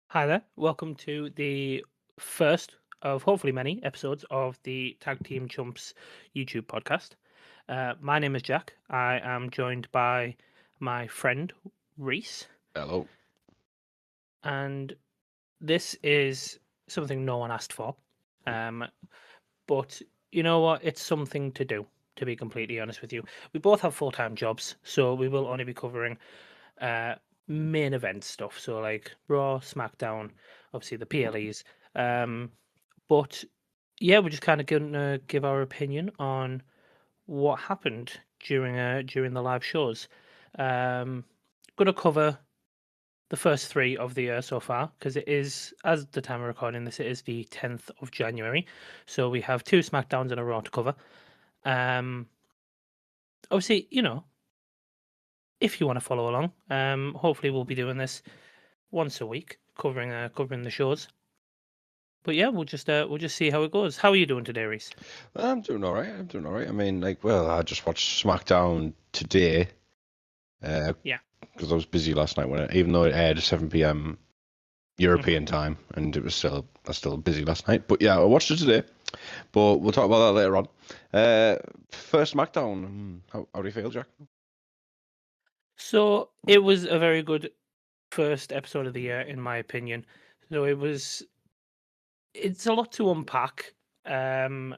Hi there. Welcome to the first of hopefully many episodes of the Tag Team Chumps YouTube podcast. My name is Jack. I am joined by my friend Reese, Hello. and this is something no one asked for. Um, but you know what? It's something to do, to be completely honest with you. We both have full time jobs, so we will only be covering uh, main event stuff. So, like Raw, SmackDown, obviously the PLEs. Um, But yeah, we're just kind of going to give our opinion on what happened during the live shows. Um, going to cover the first three of the year so far because it is, as the time of recording this, it is the 10th of January. So we have two SmackDowns and a Raw to cover. Um, Obviously, if you want to follow along, hopefully we'll be doing this once a week, covering the shows. But yeah, we'll just see how it goes. How are you doing today, Reese? I'm doing all right. I'm doing all right. I mean, I just watched SmackDown today because Yeah. I was busy last night even though it aired at 7 p.m. Hmm. European time, and I was still busy last night. But yeah, I watched it today. But we'll talk about that later on. Uh, First SmackDown. How do you feel, Jack? So it was a very good first episode of the year, in my opinion. So it's a lot to unpack. Um,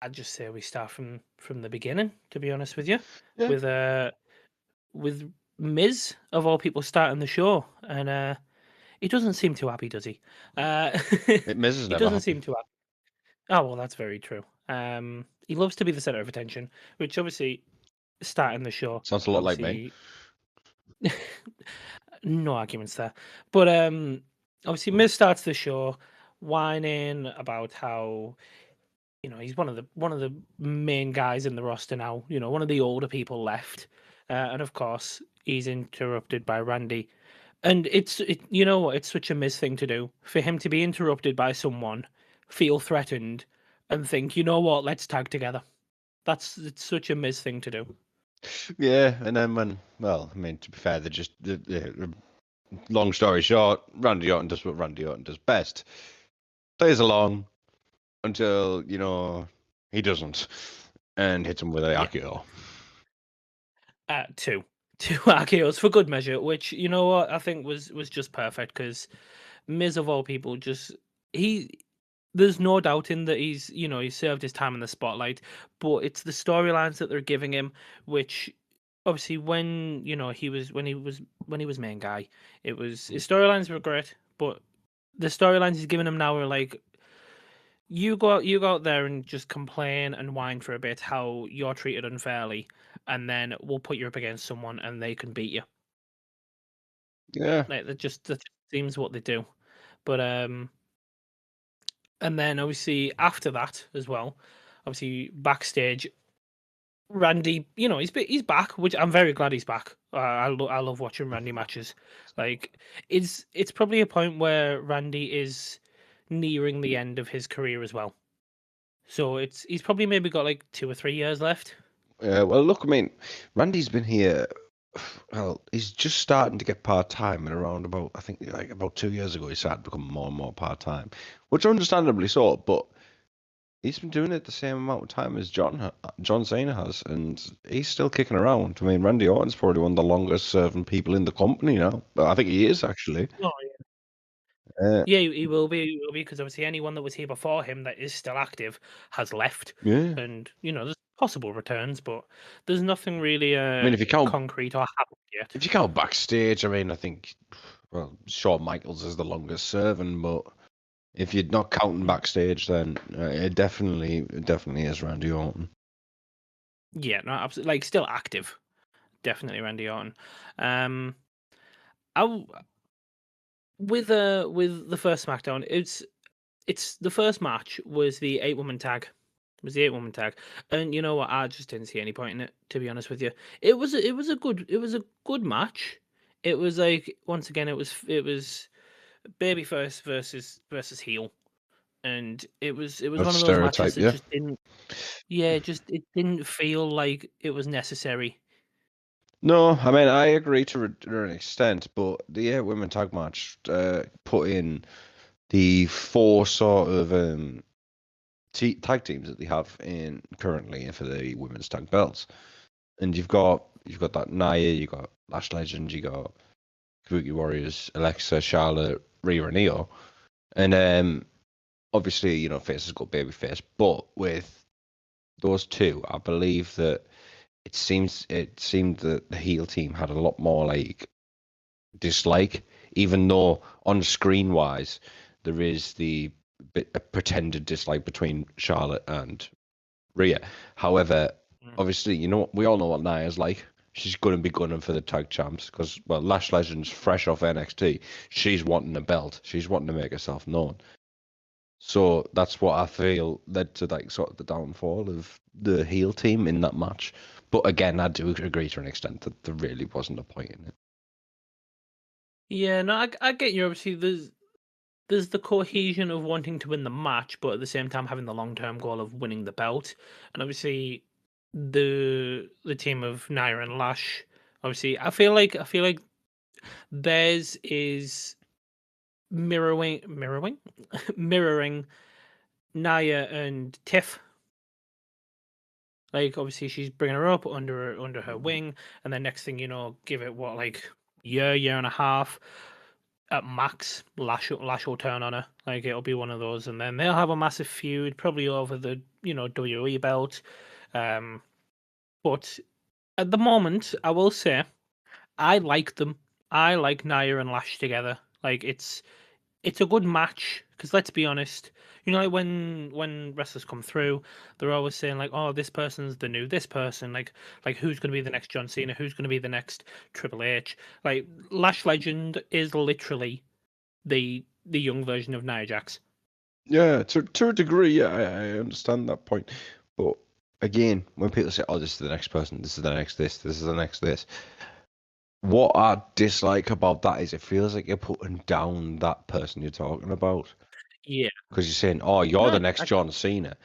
I'd just say we start from the beginning, to be honest with you, Yeah, with uh with Miz of all people starting the show, and he doesn't seem too happy, does he? Miz is He never doesn't happy. seem too happy. Oh well, that's very true. He loves to be the center of attention, which obviously starting the show, Sounds a lot like me. obviously no arguments there. But obviously Miz starts the show whining about how he's one of the main guys in the roster now. One of the older people left, and of course he's interrupted by Randy. And you know what? It's such a Miz thing to do for him to be interrupted by someone, feel threatened, and think, you know what? Let's tag together. It's such a Miz thing to do. Yeah, and then I mean, to be fair, long story short, Randy Orton does what Randy Orton does best. Plays along until he doesn't, and hits him with a Yeah. Akio. Two. Two RKOs for good measure, which you know what I think was just perfect because Miz of all people just he there's no doubting that he's served his time in the spotlight, but it's the storylines that they're giving him, which obviously when he was main guy, it was his storylines were great, but the storylines he's giving him now are like you go out there and just complain and whine for a bit how you're treated unfairly, and then we'll put you up against someone and they can beat you. Yeah, Like that just seems what they do. But and then obviously after that as well, obviously backstage, Randy, he's back, which I'm very glad he's back. I love watching Randy matches. Like it's probably a point where Randy is nearing the end of his career as well. So he's probably maybe got like 2 or 3 years left. yeah. Well, look, I mean, Randy's been here. Well, he's just starting to get part time, and around about I think like about 2 years ago, he started becoming more and more part time, which understandably so. But he's been doing it the same amount of time as John Cena has, and he's still kicking around. I mean, Randy Orton's probably one of the longest serving people in the company now. I think he is actually. Oh Uh, yeah, he will be. He will be because obviously anyone that was here before him that is still active has left, yeah. and there's possible returns, but there's nothing really I mean, if you count concrete or happened yet. if you count backstage, I mean, I think well, Shawn Michaels is the longest serving, but if you're not counting Mm. backstage, then it definitely is Randy Orton. Yeah, no, absolutely. Like still active, definitely Randy Orton. Um, I w- with the first SmackDown, it's the first match was the 8 woman tag. Was the 8 woman tag, and you know what? I just didn't see any point in it. To be honest with you, it was a good match. It was like once again, it was baby first versus heel, and it was That's one of those matches stereotype, that yeah. just didn't. Yeah, it didn't feel like it was necessary. No, I mean I agree to an extent, but the women tag match put in the four sort of tag teams that they have in currently for the women's tag belts, and you've got that Nia, you got Lash Legend, you got Kabuki Warriors, Alexa, Charlotte, Rhea, and Io, and obviously face has got babyface, but with those two, I believe that it seemed that the heel team had a lot more like dislike, even though on screen wise there is the bit a pretended dislike between Charlotte and Rhea. However, Mm. obviously, we all know what Nia's like. She's going to be gunning for the tag champs because, well, Lash Legend's fresh off NXT. She's wanting a belt. She's wanting to make herself known. So that's what I feel led to like sort of the downfall of the heel team in that match. But again, I do agree to an extent that there really wasn't a point in it. Yeah, no, I get you. Obviously, there's the cohesion of wanting to win the match, but at the same time having the long term goal of winning the belt. And obviously, the team of Nair and Lash. Obviously, I feel like theirs is mirroring Naya and Tiff. Like obviously she's bringing her up under her wing, and then next thing you know, give it what like year and a half at max. Lash will turn on her. Like it'll be one of those, and then they'll have a massive feud, probably over the WWE belt. Um, but at the moment, I will say I like them. I like Nia and Lash together. Like it's a good match because let's be honest, like when wrestlers come through, they're always saying like, "Oh, this person's the new this person." Like who's going to be the next John Cena? Who's going to be the next Triple H? Like Lash Legend is literally the young version of Nia Jax. Yeah, to a degree, yeah, I understand that point. But again, when people say, "Oh, this is the next person, this is the next this is the next this," what I dislike about that is it feels like you're putting down that person you're talking about Yeah, because you're saying, "Oh, you're the no, next John Cena,"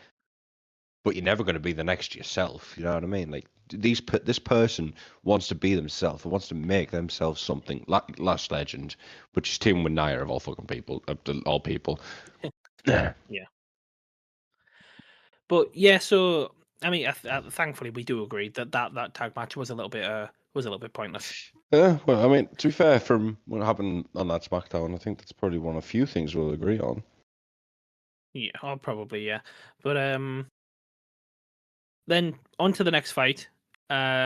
but you're never going to be the next yourself. You know what I mean? Like this person wants to be themselves, wants to make themselves something like Last Legend, which is teaming with Nia of all fucking people, all people. yeah, but yeah. So I mean, thankfully we do agree that tag match was a little bit pointless. Yeah, well, I mean, to be fair, from what happened on that SmackDown, I think that's probably one of few things we'll agree on. Yeah, oh, probably yeah, but then on to the next fight. Uh,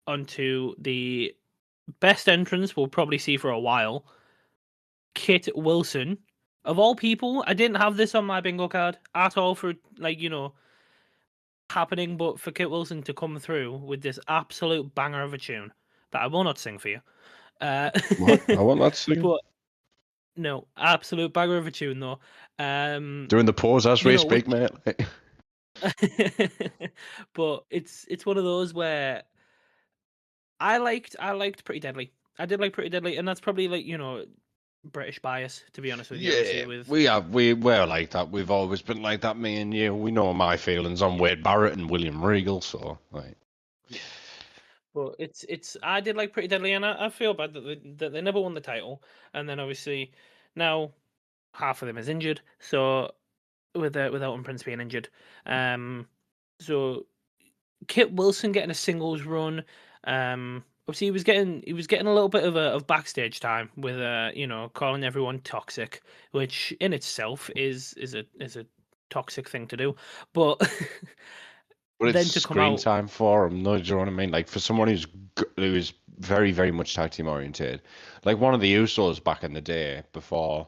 onto the best entrance we'll probably see for a while. Kit Wilson. Of all people, I didn't have this on my bingo card at all for like, happening, but for Kit Wilson to come through with this absolute banger of a tune that I will not sing for you. Uh, What? I want that singing. but no, absolute banger of a tune though. Doing the pause as we speak, Which mate. but it's one of those where I liked Pretty Deadly. I did like Pretty Deadly, and that's probably like, British bias, to be honest with you, obviously Yeah, with we're like that. We've always been like that, me and you. We know my feelings on yeah, Wade Barrett and William Regal, so like, yeah. But it's I did like Pretty Deadly, and I feel bad that they never won the title, and then obviously now half of them is injured, so with Elton Prince being injured, so Kit Wilson getting a singles run, obviously he was getting a little bit of backstage time with calling everyone toxic, which in itself is a toxic thing to do, but but it's then to come screen out, time for him. No, do you know what I mean? Like for someone who's very very much tag team oriented, like one of the Usos back in the day before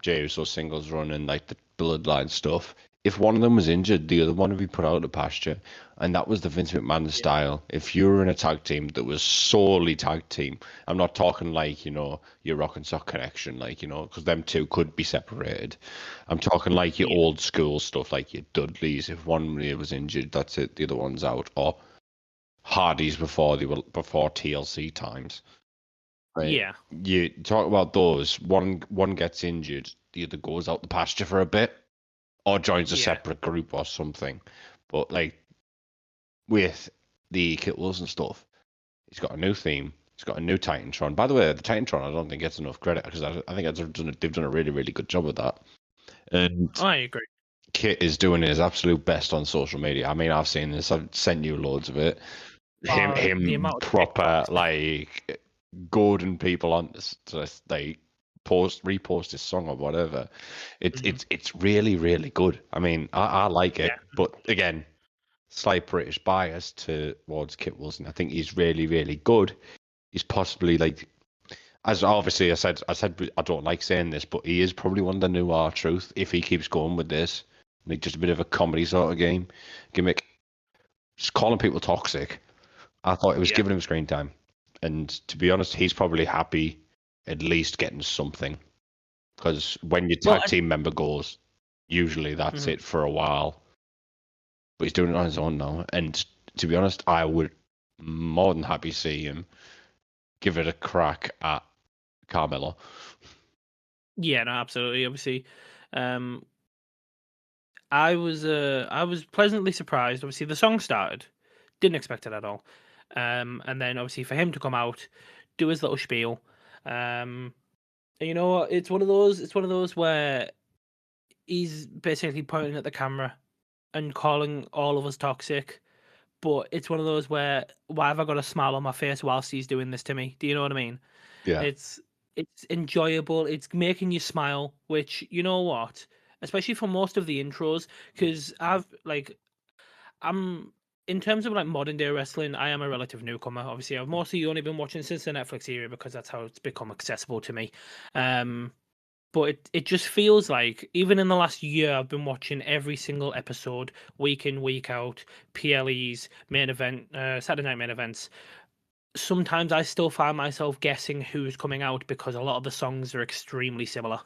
Jey Uso singles run and like the bloodline stuff. If one of them was injured, the other one would be put out of pasture, and that was the Vince McMahon yeah, style. If you were in a tag team that was solely tag team, I'm not talking like your Rock and Sock connection, like because them two could be separated. I'm talking like your yeah, old school stuff, like your Dudleys. If one was injured, that's it. The other one's out. Or Hardys before TLC times. Right. yeah, You talk about those. One gets injured, the other goes out the pasture for a bit, or joins a yeah, separate group or something. But like with the Kit Wilson stuff, He's got a new theme. He's got a new Titantron. By the way, the Titantron I don't think gets enough credit because I think they've done a really, really good job with that. And I agree. Kit is doing his absolute best on social media. I mean, I've seen this. I've sent you loads of it. The Him amount of proper TikToks. like goading people on to they repost his song or whatever. Mhm. It's really, really good. I mean, I like Yeah, it, but again, slight British bias towards Kit Wilson. I think he's really, really good. He's possibly like, as obviously I said I don't like saying this, but he is probably one of the new R-Truth if he keeps going with this. Like just a bit of a comedy sort of gimmick. Just calling people toxic. I thought it was yeah. giving him screen time, and to be honest, he's probably happy at least getting something. Because when your Well, tag team member goes, usually that's mhm. it for a while. But he's doing it on his own now, and to be honest, I would more than happy see him give it a crack at Carmelo. Yeah, no, absolutely. Obviously, um, I was pleasantly surprised. Obviously, the song started, didn't expect it at all, and then obviously for him to come out, do his little spiel, and you know what? It's one of those. It's one of those where he's basically pointing at the camera and calling all of us toxic. But it's one of those where why have I got a smile on my face whilst he's doing this to me? Do you know what I mean? Yeah, It's it's enjoyable. It's making you smile, which you know what, especially for most of the intros, because I'm in terms of like modern day wrestling, I am a relative newcomer. Obviously, I've mostly only been watching since the Netflix era because that's how it's become accessible to me. Um, but it just feels like even in the last year, I've been watching every single episode, week in, week out, PLEs, main event, Saturday night main events. Sometimes I still find myself guessing who's coming out because a lot of the songs are extremely similar.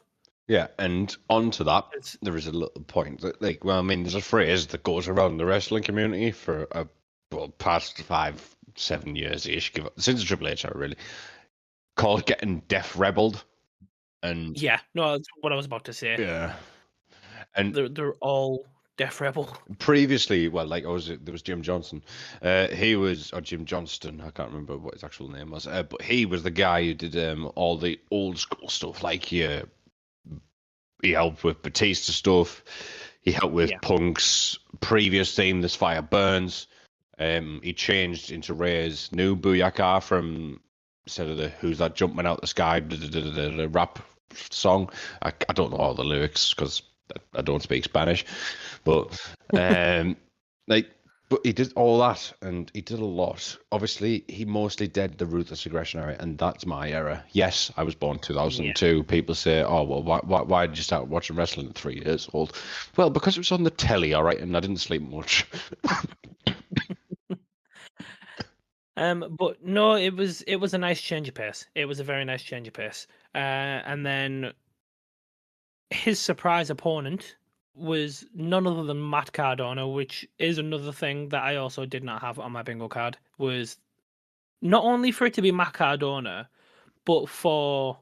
yeah. And onto that, It's, there is a little point that, like, well, I mean, there's a phrase that goes around the wrestling community for past 5, 7 years ish, since Triple H, really, called getting deaf rebelled. And yeah, no, that's what I was about to say. yeah, and They're all Def Rebel. previously, well, like there was Jim Johnson. He was, or Jim Johnston. I can't remember what his actual name was. But he was the guy who did all the old school stuff. Like he helped with Batista stuff. He helped with Yeah, Punk's previous theme, "This Fire Burns." He changed into Ray's new Booyaka from instead of the "Who's that jumping out the sky" the rap song. I don't know all the lyrics because I don't speak Spanish, but like, but he did all that and he did a lot. Obviously, he mostly did the ruthless aggression era, and that's my era. Yes, I was born yeah. 2002. People say, "Oh, well, why did you start watching wrestling at 3 years old?" Well, because it was on the telly, all right, and I didn't sleep much. But no, it was a nice change of pace. It was a very nice change of pace. And then his surprise opponent was none other than Matt Cardona, which is another thing that I also did not have on my bingo card. Was not only for it to be Matt Cardona, but for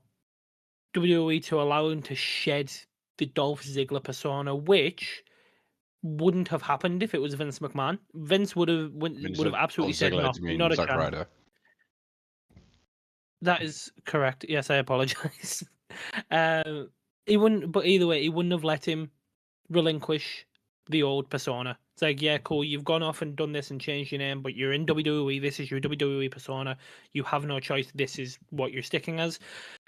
WWE to allow him to shed the Dolph Ziggler persona, which wouldn't have happened if it was Vince McMahon. Vince would have Oh, absolutely said Ziggler, no, do you mean not a Zack chance. Ryder? That is correct. Yes, I apologize. He wouldn't, but either way, he wouldn't have let him relinquish the old persona. It's like, yeah, cool, you've gone off and done this and changed your name, but you're in WWE. This is your WWE persona. You have no choice. This is what you're sticking as.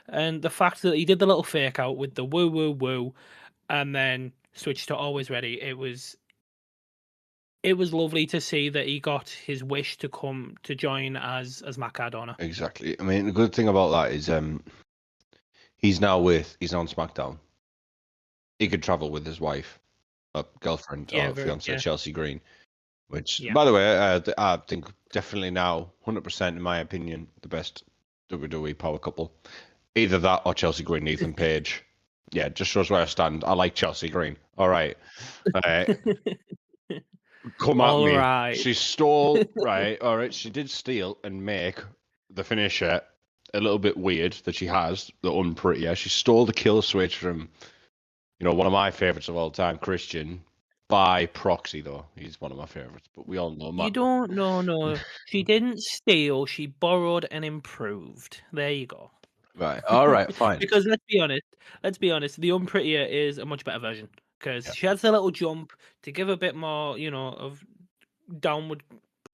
And the fact that he did the little fake out with the woo woo woo, and then switched to always ready, it was lovely to see that he got his wish to come to join as Matt Cardona. Exactly. I mean, the good thing about that is he's on SmackDown. He could travel with his wife, girlfriend, Yeah, or very, fiance, yeah, Chelsea Green. Which, yeah. by the way, I think definitely now, 100% in my opinion, the best WWE power couple. Either that or Chelsea Green, Ethan Page. Yeah, just shows where I stand. I like Chelsea Green. All right. Uh, Come at All me. right. She stole, right? All right. She did steal and make the finisher a little bit weird that she has, the unprettier. She stole the kill switch from, one of my favorites of all time, Christian. by proxy, though. He's one of my favorites, but we all know You Matt. don't no. She didn't steal, she borrowed and improved. There you go. Right. All right. Fine. Because let's be honest, the Unprettier is a much better version because Yeah. she has a little jump to give a bit more, of downward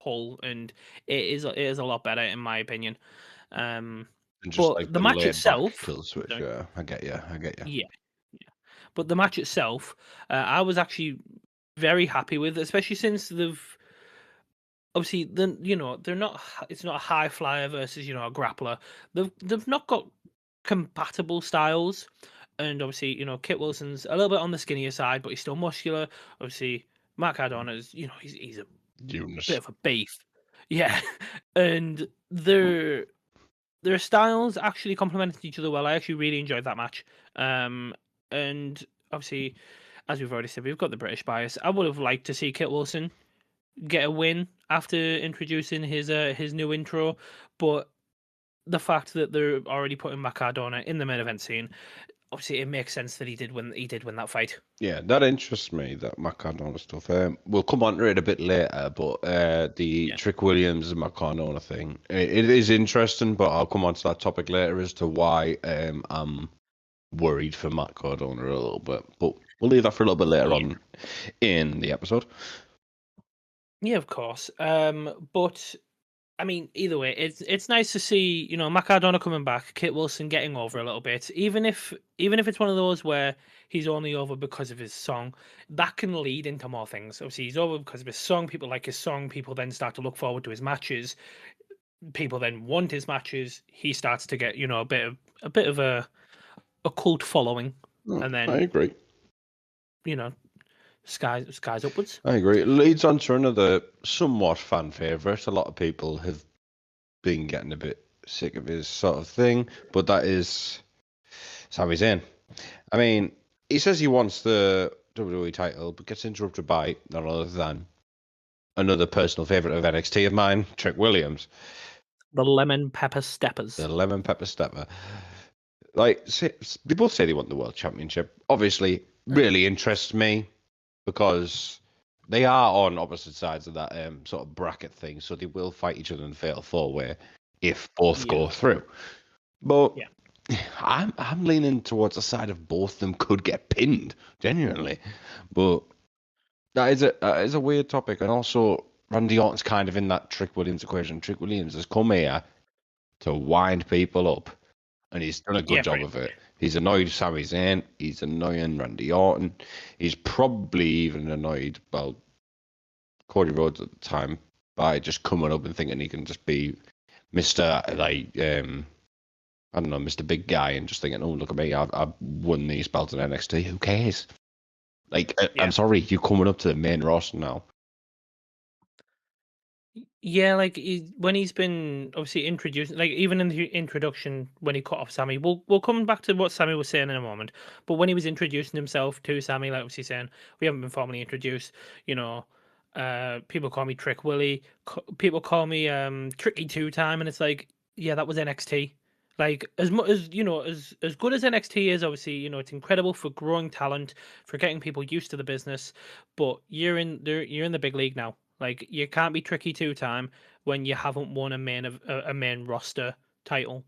pull, and it is a lot better in my opinion. Um, And just but like the the match laid back itself, kill switch. sorry, Yeah. I get you. I get you. yeah, yeah. But the match itself, I was actually very happy with, especially since they've obviously then they're not. It's not a high flyer versus a grappler. They've not got compatible styles, and obviously Kit Wilson's a little bit on the skinnier side, but he's still muscular. Obviously, Matt Cardona's he's a bit Eunice. of a beef, yeah, and their styles actually complemented each other well. I actually really enjoyed that match, and obviously, as we've already said, we've got the British bias. I would have liked to see Kit Wilson get a win after introducing his new intro, but the fact that they're already putting Matt Cardona in the main event scene, obviously it makes sense that he did win that fight. Yeah, that interests me, that Cardona stuff. We'll come on to it a bit later, but the Yeah, Trick Williams and Cardona thing, it is interesting, but I'll come on to that topic later as to why I'm worried for Matt Cardona a little bit. But we'll leave that for a little bit later yeah, on in the episode. yeah, of course. But I mean, either way, it's nice to see Matt Cardona coming back, Kit Wilson getting over a little bit, even if it's one of those where he's only over because of his song, that can lead into more things. Obviously, he's over because of his song. People like his song. People then start to look forward to his matches. People then want his matches. He starts to get a bit of a cult following, Oh, and I then agree. you know skies upwards. I agree. It leads on to another somewhat fan favourite. A lot of people have been getting a bit sick of his sort of thing, but that is Sami Zayn. I mean, he says he wants the WWE title, but gets interrupted by none other than another personal favourite of NXT of mine, Trick Williams, The lemon pepper the steppers. lemon pepper stepper. Like, they both say they want the world championship. Obviously, really interests me because they are on opposite sides of that sort of bracket thing, so they will fight each other in the fatal four way if both Yeah, go through. But yeah, I'm leaning towards the side of both of them could get pinned, genuinely. But that is a weird topic, and also Randy Orton's kind of in that Trick Williams equation. Trick Williams has come here to wind people up, and he's done a good yeah. job Pretty of much. it. He's annoyed Sami Zayn. He's annoying Randy Orton. He's probably even annoyed, well, Cody Rhodes at the time by just coming up and thinking he can just be Mister I don't know, Mister Big Guy, and just thinking, oh look at me, I've won these belts in NXT. Who cares? Like, I'm Yeah. sorry, you're coming up to the main roster now. Yeah, like when he's been obviously introduced, like even in the introduction when he cut off Sammy, we'll come back to what Sammy was saying in a moment. But when he was introducing himself to Sammy, like obviously saying we haven't been formally introduced, people call me Trick Willie, people call me Tricky Two Time, and it's like, yeah, that was NXT. Like as much as as good as NXT is, obviously it's incredible for growing talent, for getting people used to the business. But you're in the big league now. Like you can't be Tricky Two Time when you haven't won a main roster title.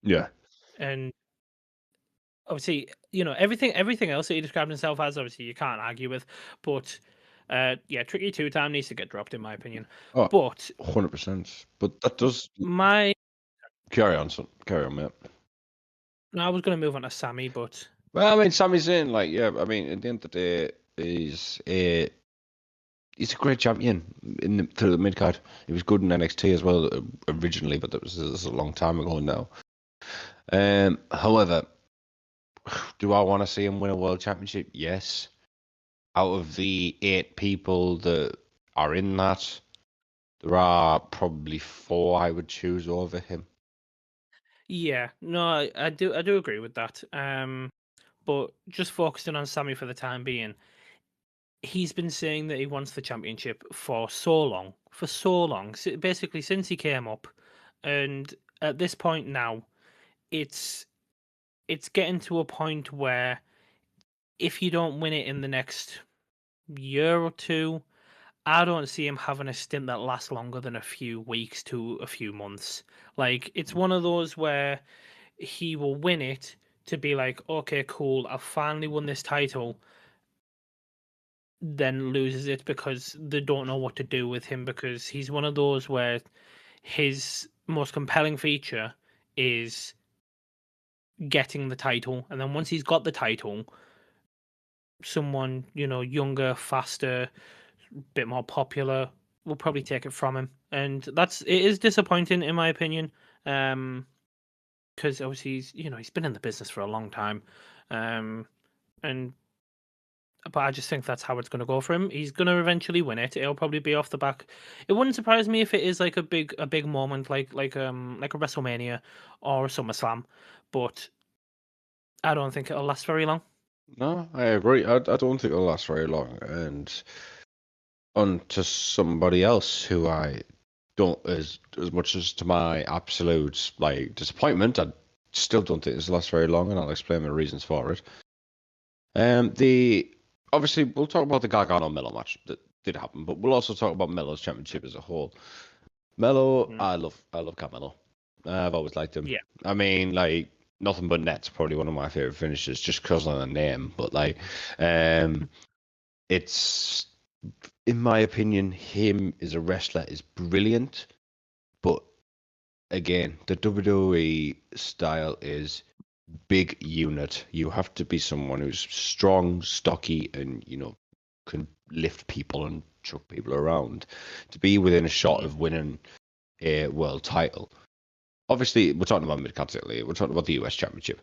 Yeah. And obviously, everything else that he described himself as, obviously you can't argue with. But yeah, Tricky Two Time needs to get dropped in my opinion. Oh, But 100%. But that does my carry on, son. Carry on, mate. I was going to move on to Sammy, but Well, I mean, Sami Zayn, like, yeah, I mean, at the end of the day, he's a great champion through the mid card. He was good in NXT as well originally, but that was a long time ago now. However, do I want to see him win a world championship? Yes. Out of the 8 people that are in that, there are probably 4 I would choose over him. yeah, no, I do agree with that. But just focusing on Sammy for the time being, he's been saying that he wants the championship for so long, basically since he came up, and at this point now, it's getting to a point where if you don't win it in the next year or two, I don't see him having a stint that lasts longer than a few weeks to a few months. Like, it's one of those where he will win it to be like, okay, cool, I've finally won this title, then loses it because they don't know what to do with him, because he's one of those where his most compelling feature is getting the title, and then once he's got the title, someone, younger, faster, bit more popular will probably take it from him, and it is disappointing in my opinion. Because obviously he's been in the business for a long time, and but I just think that's how it's going to go for him. He's going to eventually win it. It'll probably be off the back. It wouldn't surprise me if it is like a big moment, like a WrestleMania or a SummerSlam, but I don't think it'll last very long. No, I agree. I don't think it'll last very long. And on to somebody else who I don't, as much as to my absolute like disappointment, I still don't think this will last very long, and I'll explain my reasons for it. The Obviously we'll talk about the Gargano Melo match that did happen, but we'll also talk about Melo's championship as a whole. Melo, Mm. I love Carmelo. I've always liked him. Yeah, I mean, like nothing but net's probably one of my favorite finishes, just because of the name. But like, it's in my opinion, him as a wrestler is brilliant. But again, the WWE style is big unit. You have to be someone who's strong, stocky, and can lift people and chuck people around to be within a shot yeah, of winning a world title. Obviously, we're talking about mid-card lately. We're talking about the US Championship.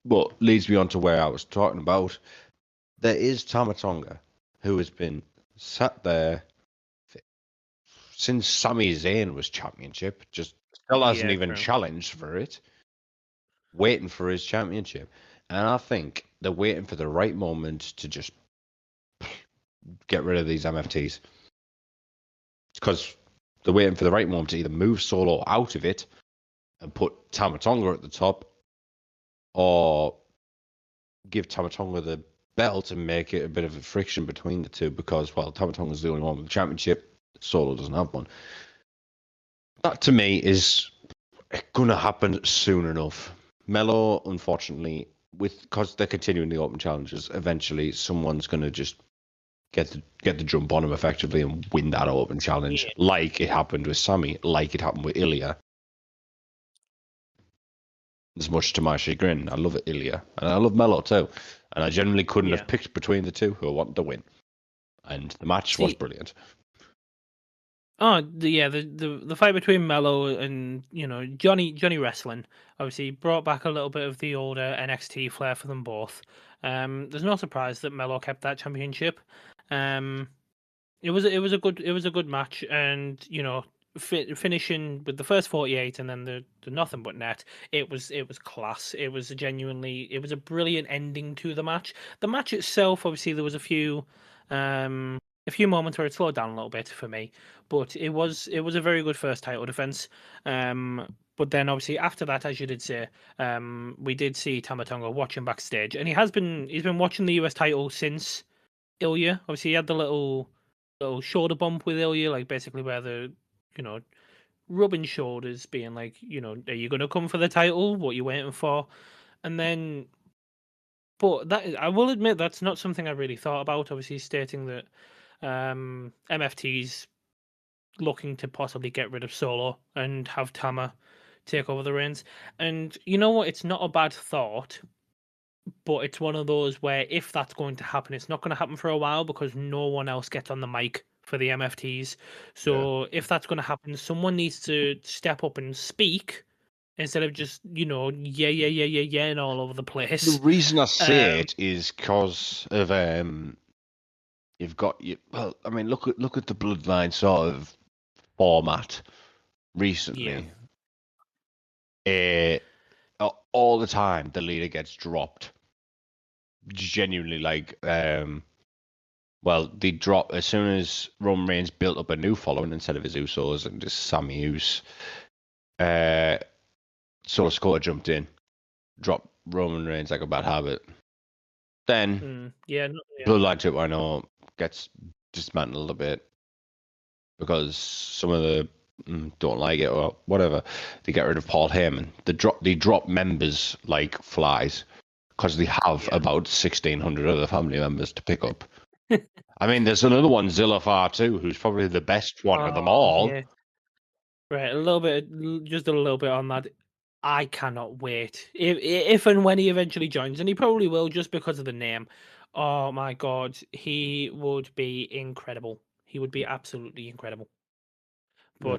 But leads me on to where I was talking about. There is Tama Tonga, who has been sat there since Sami Zayn was championship, just still hasn't yeah, even true. challenged for it, waiting for his championship. And I think they're waiting for the right moment to just get rid of these MFTs. Because they're waiting for the right moment to either move Solo out of it and put Tama Tonga at the top, or give Tama Tonga the belt and make it a bit of a friction between the two, because, well, Tama Tonga's the only one with the championship. Solo doesn't have one. That to me is going to happen soon enough. Melo, unfortunately, because they're continuing the open challenges, eventually someone's going to just get the jump on him effectively and win that open challenge, Yeah, like it happened with Sami, like it happened with Ilya. As much to my chagrin, I love Ilya and I love Melo too, and I generally couldn't yeah. have picked between the two who I wanted to win, and the match was See, brilliant. the fight between Mello and Johnny Wrestling obviously brought back a little bit of the older NXT flair for them both. There's no surprise that Mello kept that championship. Um, it was a good match, and finishing with the first 48 and then the nothing but net. It was class. It was a brilliant ending to the match. The match itself, obviously, there was a few moments where it slowed down a little bit for me, but it was a very good first title defense. But then obviously after that, as you did say, we did see Tamatonga watching backstage, and he's been watching the US title since Ilya. Obviously, he had the little shoulder bump with Ilya, like basically where you know, rubbing shoulders, being like, are you gonna come for the title? What you waiting for? And then, but I will admit that's not something I really thought about. Obviously, stating that MFT's looking to possibly get rid of Solo and have Tama take over the reins. And you know what? It's not a bad thought, but it's one of those where if that's going to happen, it's not going to happen for a while because no one else gets on the mic for the MFTs. Yeah. So if that's going to happen, someone needs to step up and speak instead of just yeah, yeah, yeah, yeah, yeah, and all over the The place. reason I Um, say it is because of you've got you. Well, I mean, look at the Bloodline sort of format yeah, recently. Uh, all the time, the leader gets dropped. Genuinely, like, well, they drop as soon as Roman Reigns built up a new following instead of his Usos and just Sammy Us. Uh, Solo Sikoa jumped in, dropped Roman Reigns like a bad habit. Then Yeah, yeah. Bloodline 2.0 gets dismantled a bit because some of the don't like it or whatever. They get rid of Paul Heyman. They drop members like flies because they have Yeah. about 1,600 other family members to pick up. I mean, there's another one, Zillafar too, who's probably the best one of them Oh, all. yeah. Right, a little bit, just a little bit on that. I cannot wait. If and when he eventually joins, and he probably will, just because of the name. Oh my God, he would be incredible. He would be absolutely incredible. Yeah.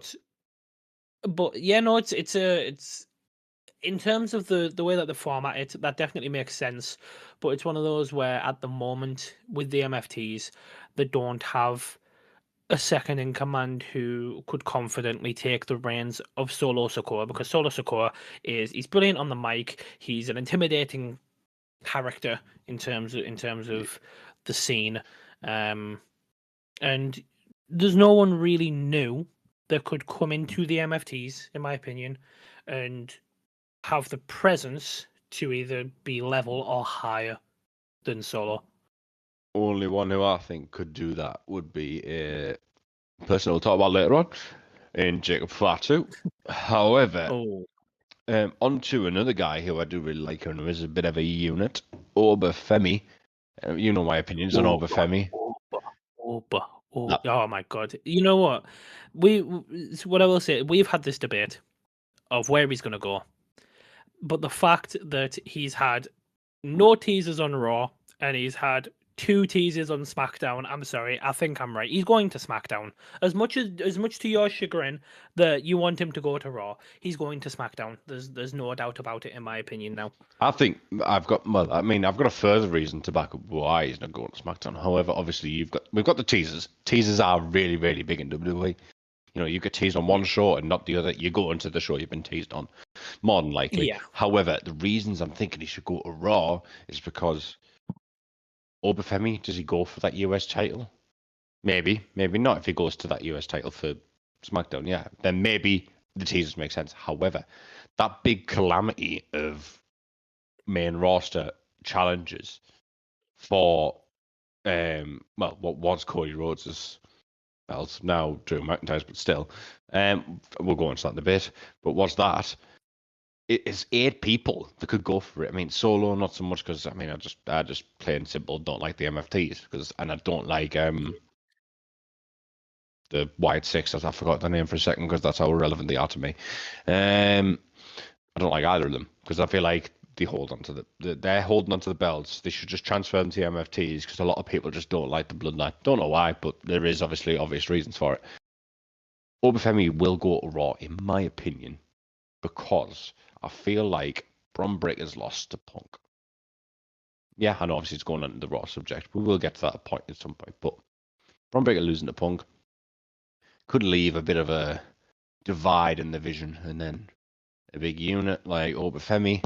But yeah, no, it's in terms of the way that the format it that definitely makes sense. But it's one of those where at the moment with the MFTs, they don't have a second in command who could confidently take the reins of Solo Sokoa, because Solo Sokoa he's brilliant on the mic. He's an intimidating character in terms of the scene, um, and there's no one really new that could come into the MFTs, in my opinion, and have the presence to either be level or higher than Solo. Only one who I think could do that would be a person we'll talk about later on in Jacob Fatu. However, Oh, on to another guy who I do really like who is a bit of a unit, Obafemi. You know my opinions on oh, Obafemi. oh my God! You know what? What I will say, we've had this debate of where he's going to go, but the fact that he's had no teasers on Raw and he's had two teasers on SmackDown. I'm sorry, I think I'm right. He's going to SmackDown. As much to your chagrin that you want him to go to Raw, he's going to SmackDown. There's no doubt about it, in my opinion. Now, I think I've got. Well, I mean, I've got a further reason to back up why he's not going to SmackDown. However, obviously, we've got the teasers. Teasers are really, really big in WWE. You know, you get teased on one yeah, show and not the other. You go into the show you've been teased on, more than likely. yeah, However, the reasons I'm thinking he should go to Raw is because Obafemi, does he go for that US title? Maybe, maybe not. If he goes to that US title for SmackDown, yeah, then maybe the teasers make sense. However, that big calamity of main roster challenges for well, what was Cody Rhodes' belt, now Drew McIntyre's, but still, we'll go into that in a bit. But was that it's 8 people that could go for it. I mean, Solo not so much because I mean I just plain simple don't like the MFTs and I don't like the White Six. I forgot the name for a second because that's how irrelevant they are to me. I don't like either of them because I feel like they hold on to they're holding onto the belts. They should just transfer them to the MFTs because a lot of people just don't like the bloodline. Don't know why, but there is obviously obvious reasons for it. Obafemi will go to Raw, in my opinion, because I feel like Bron Breakker's lost to Punk. Yeah, I know obviously it's going on the Raw subject. We will get to that point at some point, but Bron Breakker losing to Punk could leave a bit of a divide in the vision, and then a big unit like Obafemi,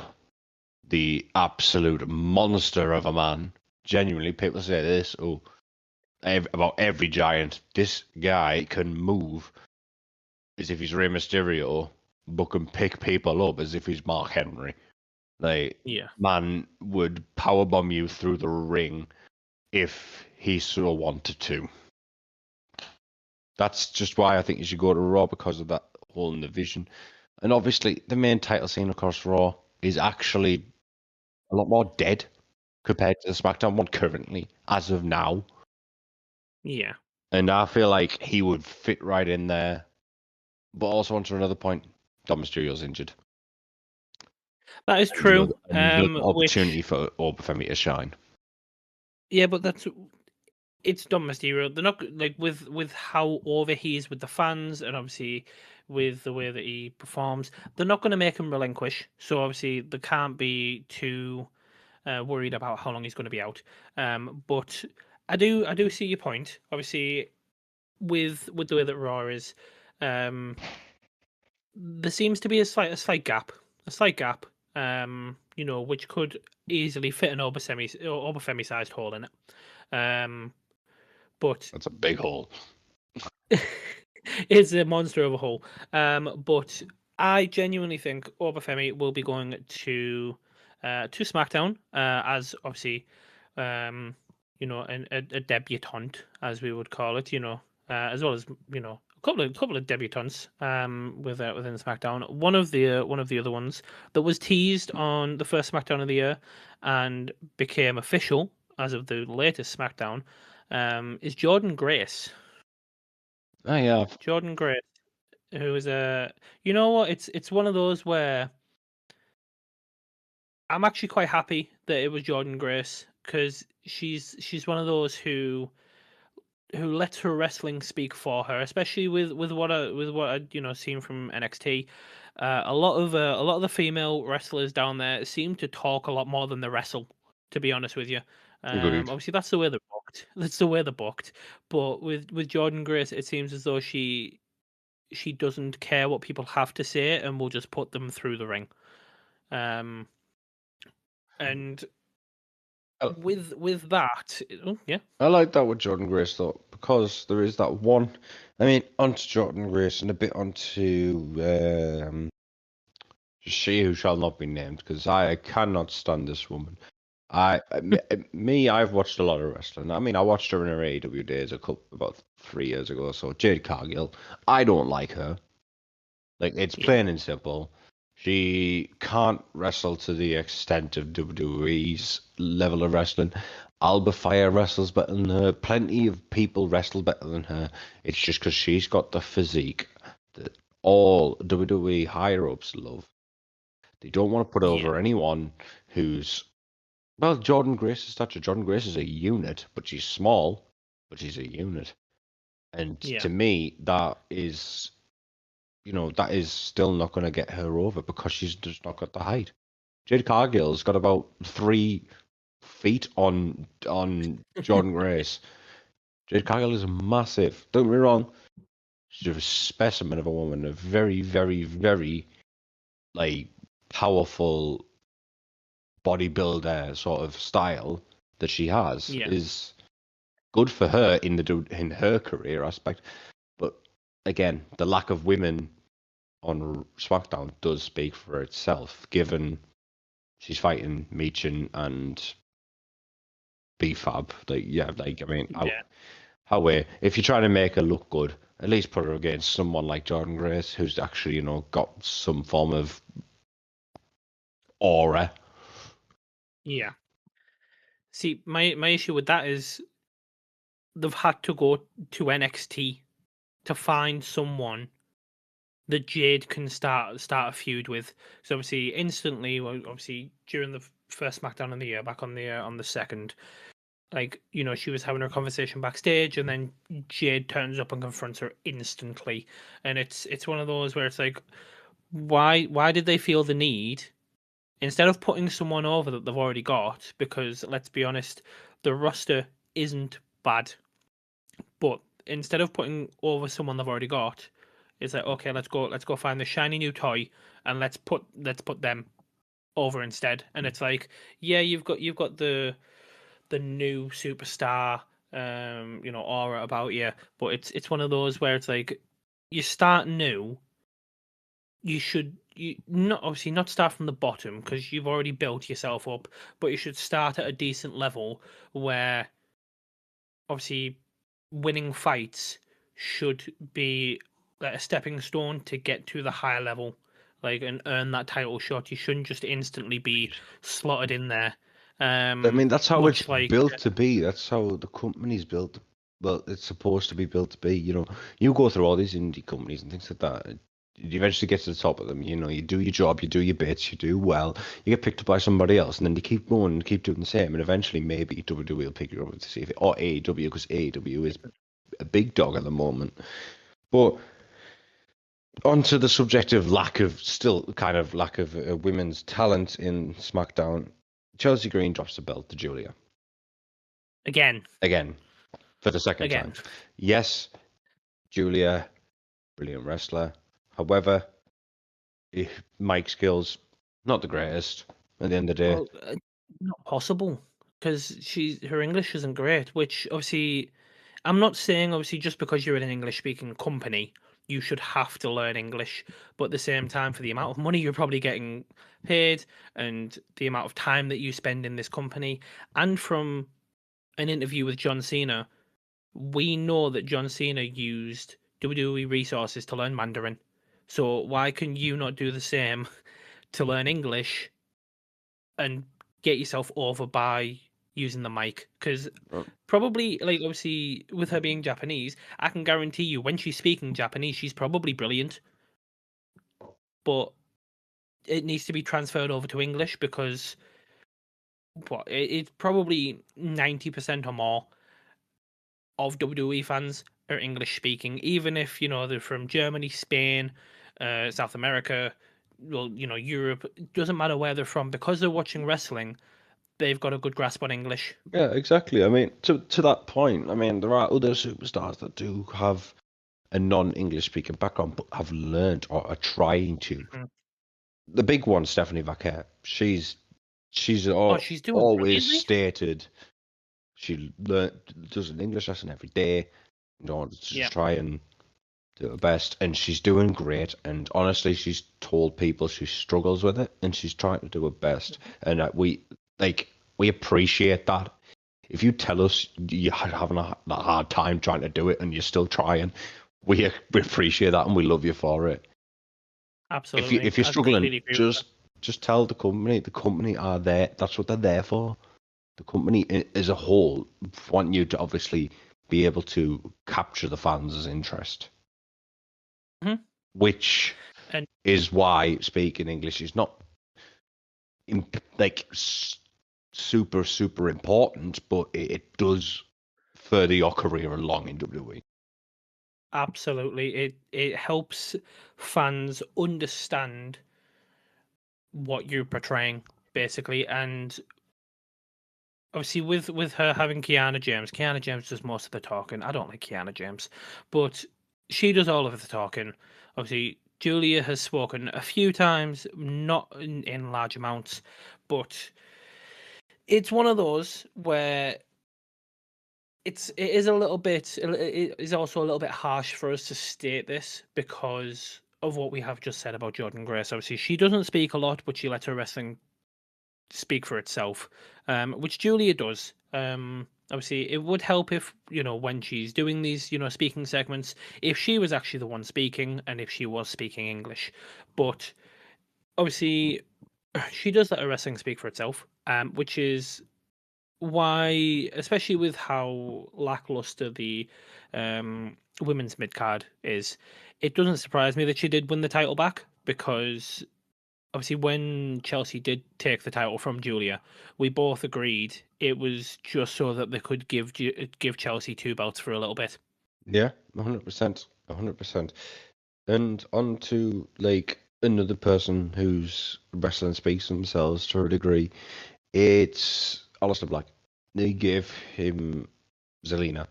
the absolute monster of a man. Genuinely, people say this about every giant. This guy can move as if he's Rey Mysterio, but can pick people up as if he's Mark Henry. Like, yeah. man would powerbomb you through the ring if he so wanted to. That's just why I think you should go to Raw, because of that hole in the vision. And obviously, the main title scene across Raw is actually a lot more dead compared to the SmackDown one currently, as of now. Yeah, And I feel like he would fit right in there. But also, onto another point, Dom Mysterio's injured. that is true. Another Which opportunity for Obafemi to shine. yeah, but it's Dom Mysterio. They're not like with how over he is with the fans, and obviously with the way that he performs. They're not going to make him relinquish. So obviously they can't be too worried about how long he's going to be out. But I do see your point. Obviously, with the way that Raw is, um, there seems to be a slight gap, which could easily fit an Obafemi sized hole in it. But That's a big hole. it's a monster of a hole. But I genuinely think Obafemi will be going to SmackDown, as obviously you know, a debutante, as we would call it, you know, as well as, you know, a couple of debutantes with within SmackDown. One of the other ones that was teased on the first SmackDown of the year and became official as of the latest SmackDown is Jordan Grace. Oh yeah, Jordan Grace, who is a, you know what, it's one of those where I'm actually quite happy that it was Jordan Grace because she's one of those who lets her wrestling speak for her, especially with what I you know seen from NXT. A lot of the female wrestlers down there seem to talk a lot more than they wrestle. To be honest with you, agreed. obviously that's the way they're booked. That's the way they're booked. But with Jordan Grace, it seems as though she doesn't care what people have to say and will just put them through the ring. Um, and I, with that, oh, yeah, I like that with Jordan Grace though, because there is that one. I mean, onto Jordan Grace and a bit onto she who shall not be named, because I cannot stand this woman. I've watched a lot of wrestling. I mean, I watched her in her AEW days about 3 years ago or so. Jade Cargill. I don't like her. Like, it's yeah, plain and simple. She can't wrestle to the extent of WWE's level of wrestling. Alba Fire wrestles better than her. Plenty of people wrestle better than her. It's just because she's got the physique that all WWE higher ups love. They don't want to put yeah, over anyone who's, well, Jordan Grace's stature. Jordan Grace is a unit, but she's small, but she's a unit. And yeah, to me, that is still not going to get her over because she's just not got the height. Jade Cargill's got about 3 feet on Jordan Grace. Jade Cargill is massive. Don't get me wrong. She's a specimen of a woman, a very, very, very like powerful bodybuilder sort of style that she has yeah, is good for her in her career aspect. But again, the lack of women on SmackDown does speak for itself, given she's fighting Meechin and B-Fab. Like, yeah, like, I mean, yeah, if you're trying to make her look good, at least put her against someone like Jordan Grace, who's actually, got some form of aura. yeah. See, my issue with that is they've had to go to NXT to find someone that Jade can start a feud with. So obviously, instantly, well, obviously during the first SmackDown of the year, back on the second, like you know, she was having her conversation backstage, and then Jade turns up and confronts her instantly, and it's one of those where it's like, why did they feel the need instead of putting someone over that they've already got? Because let's be honest, the roster isn't bad. But instead of putting over someone they've already got, it's like, okay, let's go find the shiny new toy and let's put them over instead. And it's like, yeah, you've got the new superstar you know, aura about you, but it's one of those where it's like you start new, you not obviously not start from the bottom because you've already built yourself up, but you should start at a decent level where obviously winning fights should be like a stepping stone to get to the higher level, like and earn that title shot. You shouldn't just instantly be slotted in there. I mean, that's how it's Much like built to be. That's how the company's built. Well, it's supposed to be built to be. You go through all these indie companies and things like that. You eventually get to the top of them. You do your job, you do your bits, you do well. You get picked up by somebody else, and then you keep going and keep doing the same. And eventually, maybe WWE will pick you up to see if or AEW, because AEW is a big dog at the moment. But onto the subject of lack of women's talent in SmackDown. Chelsea Green drops the belt to Julia again, again for the second time. again. Yes, Julia, brilliant wrestler. However, mic skills not the greatest at the end of the day. Well, not possible because her English isn't great. Which obviously, I'm not saying obviously just because you're in an English speaking company, you should have to learn English. But at the same time, for the amount of money you're probably getting paid and the amount of time that you spend in this company, and from an interview with John Cena, we know that John Cena used WWE resources to learn Mandarin. So why can you not do the same to learn English and get yourself over by using the mic? Because Uh, probably, like, obviously, with her being Japanese, I can guarantee you when she's speaking Japanese, she's probably brilliant. But it needs to be transferred over to English because it's probably 90% or more of WWE fans are English speaking, even if they're from Germany, Spain, South America, well, Europe. It doesn't matter where they're from because they're watching wrestling. They've got a good grasp on English. Yeah, exactly. I mean, to that point, I mean, there are other superstars that do have a non-English speaking background, but have learned or are trying to. Mhm. The big one, Stephanie Vaquer. She's Oh, she's doing always brilliantly. stated does an English lesson every day, to Yeah. just try and do her best, and she's doing great. And honestly, she's told people she struggles with it, and she's trying to do her best. And we appreciate that. If you tell us you're having a hard time trying to do it and you're still trying, we appreciate that and we love you for it. Absolutely. If you're I struggling, completely agree with that. just tell the company. The company are there. That's what they're there for. The company as a whole want you to obviously be able to capture the fans' interest, Mhm. which And is why speaking English is not like super important, but it does further your career along in WWE. absolutely, it helps fans understand what you're portraying, basically. And obviously, with her having Kiana James does most of the talking. I don't like Kiana James, but she does all of the talking. Obviously, Julia has spoken a few times, not in large amounts, but it's one of those where it is a little bit it is also a little bit harsh for us to state this because of what we have just said about Jordan Grace. Obviously, she doesn't speak a lot, but she lets her wrestling speak for itself, which Julia does. Obviously, it would help if when she's doing these speaking segments, if she was actually the one speaking and if she was speaking English. But obviously, she does let her wrestling speak for itself, which is why, especially with how lackluster the women's mid card is, it doesn't surprise me that she did win the title back because obviously when Chelsea did take the title from Julia, we both agreed it was just so that they could give Chelsea two belts for a little bit. Yeah, 100%, 100%. And on to like another person who's wrestling speaks themselves to a degree. It's Alistair Black. They gave him Zelina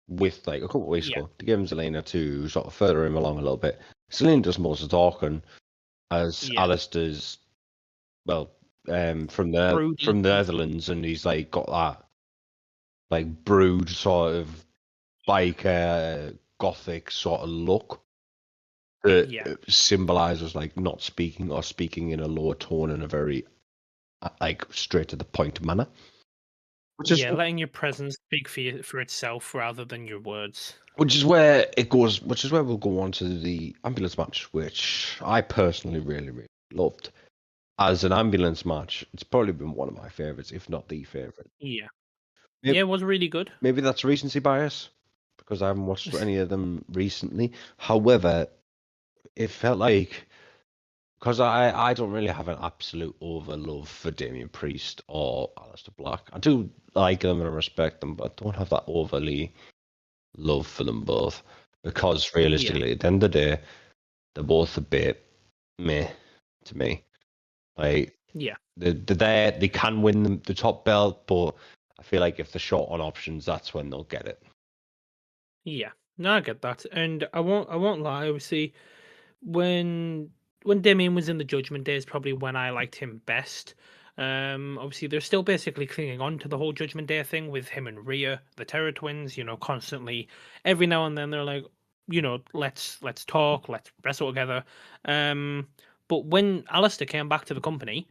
with like a couple of weeks Yeah, ago. They gave him Zelina to sort of further him along a little bit. Zelina does most of the talking, as yeah, Alistair's well, broody. from the Netherlands, and he's like got that like brood sort of biker gothic sort of look that Yeah, symbolizes like not speaking or speaking in a lower tone in a very like straight to the point manner, which is yeah, letting your presence speak for itself rather than your words. where it goes, which is where we'll go on to the ambulance match, which I personally really loved. As an ambulance match, it's probably been one of my favorites, if not the favorite. Yeah, Maybe, yeah, it was really good. maybe that's recency bias because I haven't watched any of them recently. However, it felt like because I don't really have an absolute over love for Damien Priest or Aleister Black. I do like them and I respect them, but I don't have that overly love for them both because Yeah, realistically, at the end of the day, they're both a bit meh to me. Like yeah, they're there, they can win the top belt, but I feel like if they're short on options, that's when they'll get it. yeah. No, I get that, and I won't lie. Obviously, when when Damien was in the Judgment Day is probably when I liked him best. Obviously they're still basically clinging on to the whole Judgment Day thing with him and Rhea, the Terror Twins. Constantly, every now and then they're like, let's talk, let's wrestle together. Um, but when Alistair came back to the company,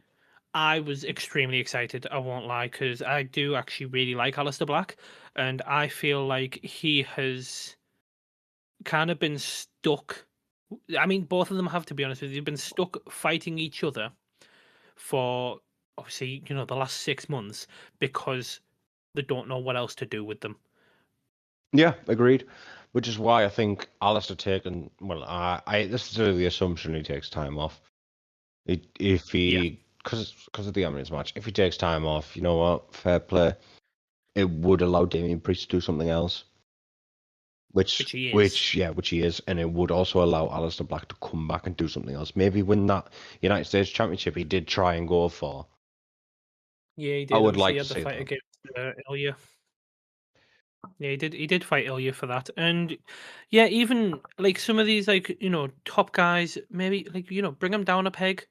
I was extremely excited. I won't lie, because I do actually really like Alistair Black, and I feel like he has kind of been stuck. I mean, both of them have, to be honest with you, they've been stuck fighting each other for obviously the last 6 months because they don't know what else to do with them. Yeah, agreed. Which is why I think Alistair taking, well, this is the assumption he takes time off. If Yeah, he, because of the Emirates match, if he takes time off, you know what, fair play. It would allow Damien Priest to do something else, which he is. which he is, and it would also allow Alistair Black to come back and do something else. Maybe win that United States Championship he did try and go for. Yeah, he I did. would Obviously, he like to had the see fight that. against Ilya. Yeah, he did. He did fight Ilya for that, and yeah, even like some of these top guys, maybe bring them down a peg,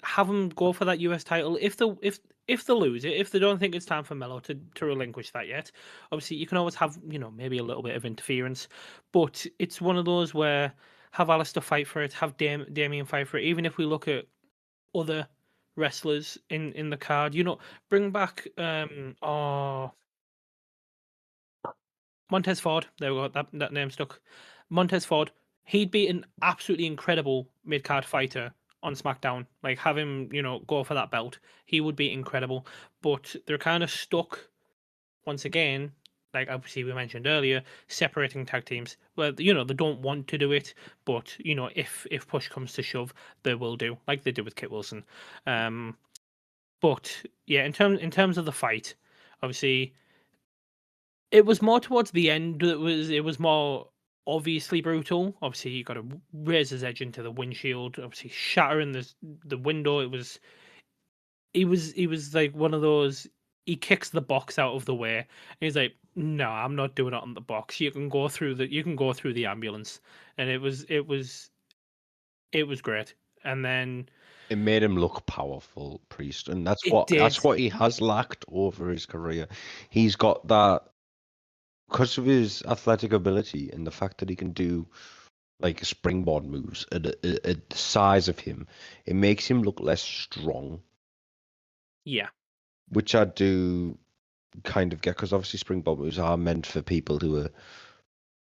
have them go for that US title. If they lose it, if they don't think it's time for Melo to relinquish that yet, obviously you can always have maybe a little bit of interference, but it's one of those where have Alistair fight for it, have Damien fight for it. Even if we look at other wrestlers in the card, bring back Montez Ford. There we go. That name stuck. Montez Ford. He'd be an absolutely incredible mid card fighter on SmackDown. Like have him, go for that belt. He would be incredible. But they're kind of stuck once again. Like obviously we mentioned earlier, separating tag teams. Well, they don't want to do it, but if push comes to shove, they will do, like they did with Kit Wilson. Um, but yeah, in terms of the fight, obviously it was more towards the end that it was more obviously brutal. Obviously, you got a razor's edge into the windshield. Obviously, shattering the window. He was like one of those. He kicks the box out of the way. And he's like, "No, I'm not doing it on the box. You can go through the ambulance." And it was great. And then It made him look powerful, Priest, and that's it what did. that's what he has lacked over his career. He's got that because of his athletic ability and the fact that he can do like springboard moves at the size of him. It makes him look less strong, Yeah, which I do kind of get because obviously springboard moves are meant for people who are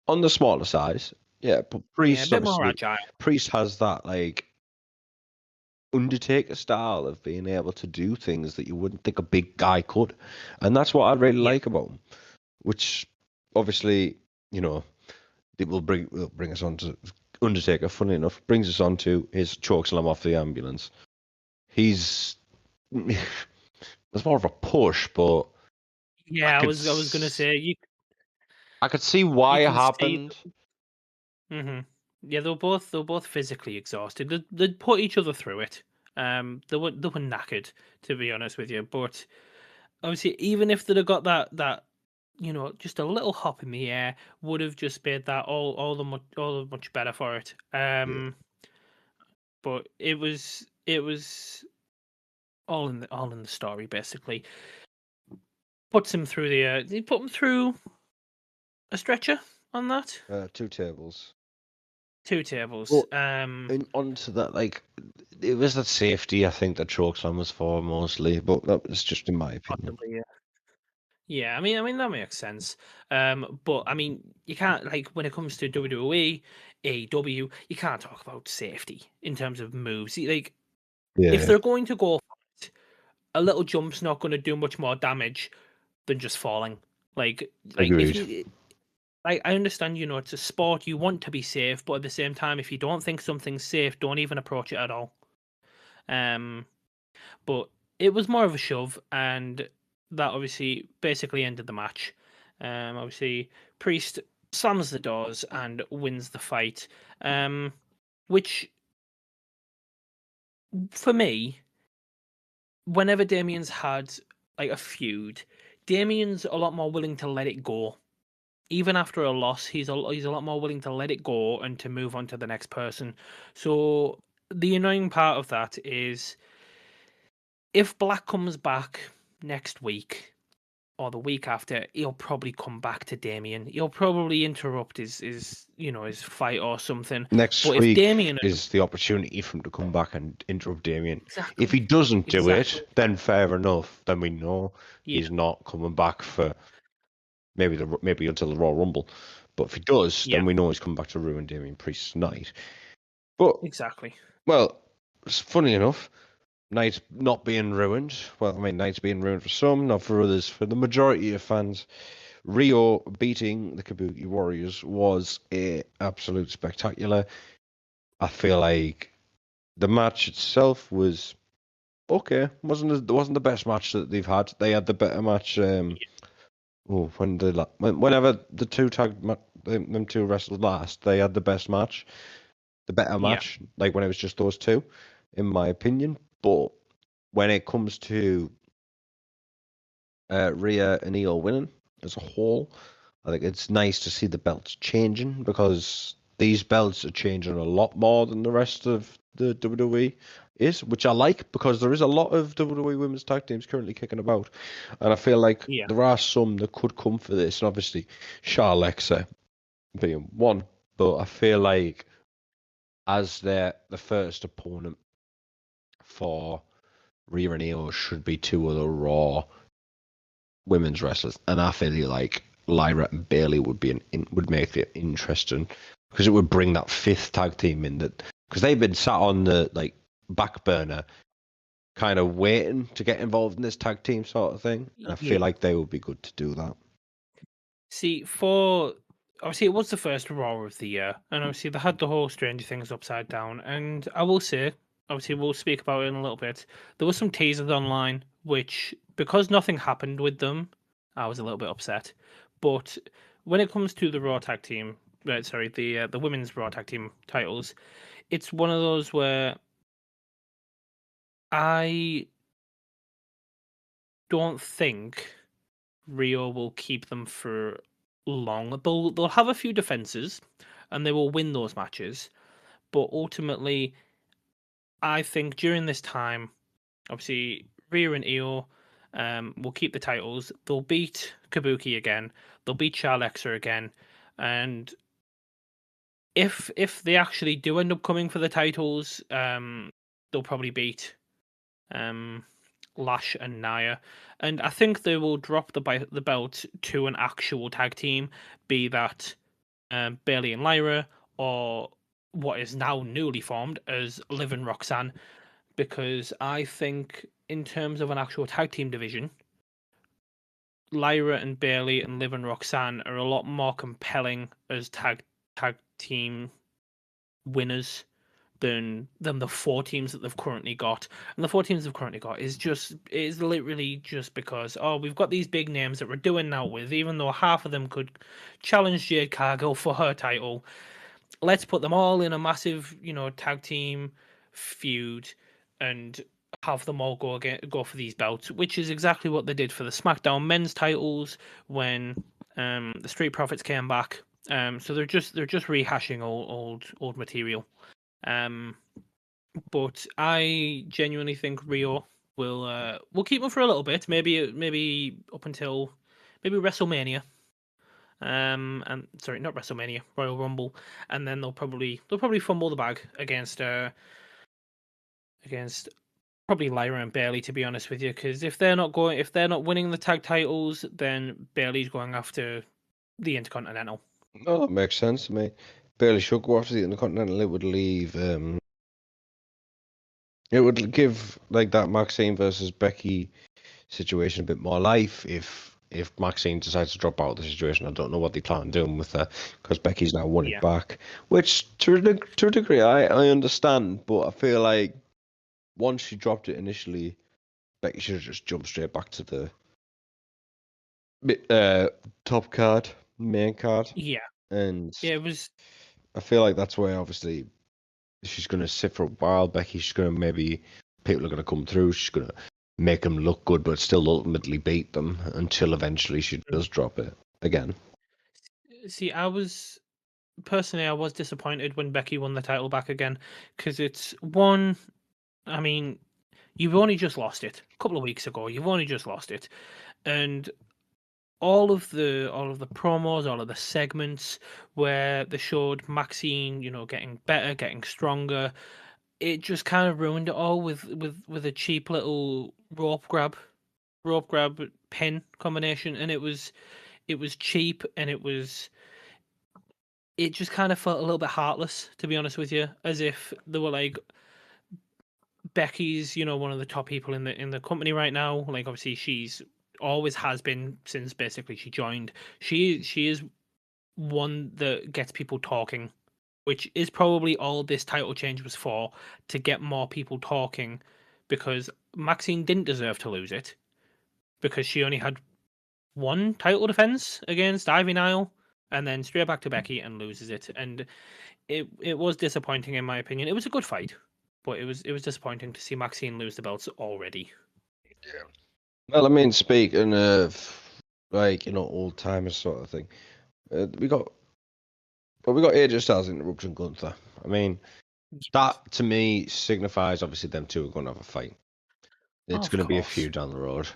on the smaller size. Yeah, but yeah, a Priest bit more obviously agile. Priest has that like Undertaker style of being able to do things that you wouldn't think a big guy could, and that's what I really Yeah, like about him. Which obviously, you know, it will bring us on to Undertaker. Funny enough, brings us on to his chokeslam off the ambulance. He's it's more of a push, but I yeah. I could was I was gonna s- say I could see you why it can see. happened. Yeah, they were both physically exhausted. They'd put each other through it. They were knackered, to be honest with you. But obviously, even if they'd have got that just a little hop in the air, would have just made that all the much better for it. Yeah. But it was all in the story basically. Puts him through he put him through a stretcher on that. Two tables. Two tables. But and onto that, like it was that safety. I think that chokeslam was for mostly, but that was just in my opinion. Possibly. Yeah, I mean that makes sense. But I mean, you can't like when it comes to WWE, AEW, you can't talk about safety in terms of moves. Like if Yeah, they're going to go for it, a little jump's not going to do much more damage than just falling. Like if agreed. you like, I understand, it's a sport, you want to be safe, but at the same time, if you don't think something's safe, don't even approach it at all. Um, but it was more of a shove, and that obviously basically ended the match. Obviously, Priest slams the doors and wins the fight, which for me, whenever Damien's had like a feud, Damien's a lot more willing to let it go. Even after a loss, he's a lot more willing to let it go and to move on to the next person. So the annoying part of that is if Black comes back next week, or the week after, he'll probably come back to Damien. He'll probably interrupt his fight or something. Next But if week Damien, is the opportunity for him to come back and interrupt Damien. If he exactly, doesn't do exactly, it, then fair enough. Then we know yeah, he's not coming back for maybe until the Royal Rumble. But if he does, yeah, then we know he's coming back to ruin Damien Priest's night. But exactly, well, it's funny enough, night not being ruined. Well, I mean, night's being ruined for some, not for others. For the majority of fans, Rio beating the Kabuki Warriors was a absolute spectacular. I feel like the match itself was okay. Wasn't the best match that they've had. They had the better match. Whenever the them two wrestled last, they had the best match, the better yeah, match. Like when it was just those two, in my opinion. But when it comes to Rhea and Io winning as a whole, I think it's nice to see the belts changing because these belts are changing a lot more than the rest of the WWE is, which I like because there is a lot of WWE women's tag teams currently kicking about, and I feel like yeah. there are some that could come for this, and obviously Charlexa being one, but I feel like as the first opponent for Rhea and Io should be two of the Raw women's wrestlers, and I feel like Lyra and Bailey would make it interesting because it would bring that fifth tag team in that because they've been sat on the like back burner, kind of waiting to get involved in this tag team sort of thing, and I feel Yeah. like they would be good to do that. See, for obviously it was the first Raw of the year, and obviously they had the whole Stranger Things upside down. And I will say, obviously we'll speak about it in a little bit. There was some teasers online, which because nothing happened with them, I was a little bit upset. But when it comes to the Raw tag team, sorry, the women's Raw tag team titles, it's one of those where I don't think Rio will keep them for long. They'll have a few defenses, and they will win those matches. But ultimately, I think during this time, obviously Rio and Io will keep the titles. They'll beat Kabuki again. They'll beat Charlexa again, and if they actually do end up coming for the titles, they'll probably beat um, Lash and Nia, and I think they will drop the belt to an actual tag team, be that Bailey and Lyra or what is now newly formed as Liv and Roxanne, because I think in terms of an actual tag team division, Lyra and Bailey and Liv and Roxanne are a lot more compelling as tag team winners than the four teams that they've currently got. And the four teams they've currently got is literally just because we've got these big names that we're doing now with, even though half of them could challenge Jade Cargill for her title. Let's put them all in a massive, tag team feud and have them all go for these belts, which is exactly what they did for the SmackDown men's titles when the Street Profits came back. So they're just rehashing old material. Um, but I genuinely think Rio will keep him for a little bit, maybe up until maybe WrestleMania. And sorry, not WrestleMania, Royal Rumble, and then they'll probably fumble the bag against probably Lyra and Bailey, to be honest with you, because if they're not winning the tag titles, then Bailey's going after the Intercontinental. No, that makes sense to me. Bailey should go after the Intercontinental. It would give like that Maxine versus Becky situation a bit more life if Maxine decides to drop out of the situation. I don't know what they plan on doing with her because Becky's now won it Yeah, back, which to a degree I understand, but I feel like once she dropped it initially, Becky should have just jumped straight back to the uh, top card, main card, yeah, and yeah. It was I feel like that's where obviously she's going to sit for a while. She's going to maybe people are going to come through. She's going to make them look good, but still ultimately beat them until eventually she does drop it again. see. I was disappointed when Becky won the title back again because it's one. I mean, you've only just lost it a couple of weeks ago. You've only just lost it, and all of the promos, all of the segments where they showed Maxine, getting better, getting stronger, it just kind of ruined it all with a cheap little rope grab pin combination, and it was cheap, and it just kind of felt a little bit heartless, to be honest with you, as if they were like, Becky's, one of the top people in the company right now. Like, obviously, she's always has been since basically she joined. She is one that gets people talking, which is probably all this title change was for, to get more people talking, because Maxine didn't deserve to lose it, because she only had one title defense against Ivy Nile, and then straight back to Becky and loses it. And it was disappointing, in my opinion. It was a good fight, but it was disappointing to see Maxine lose the belts already. Well, I mean, speaking of like old timers sort of thing, we got AJ Styles interruption Gunther. I mean, Yes. that to me signifies obviously them two are going to have a fight. Oh, It's of going to be a course. feud down the road.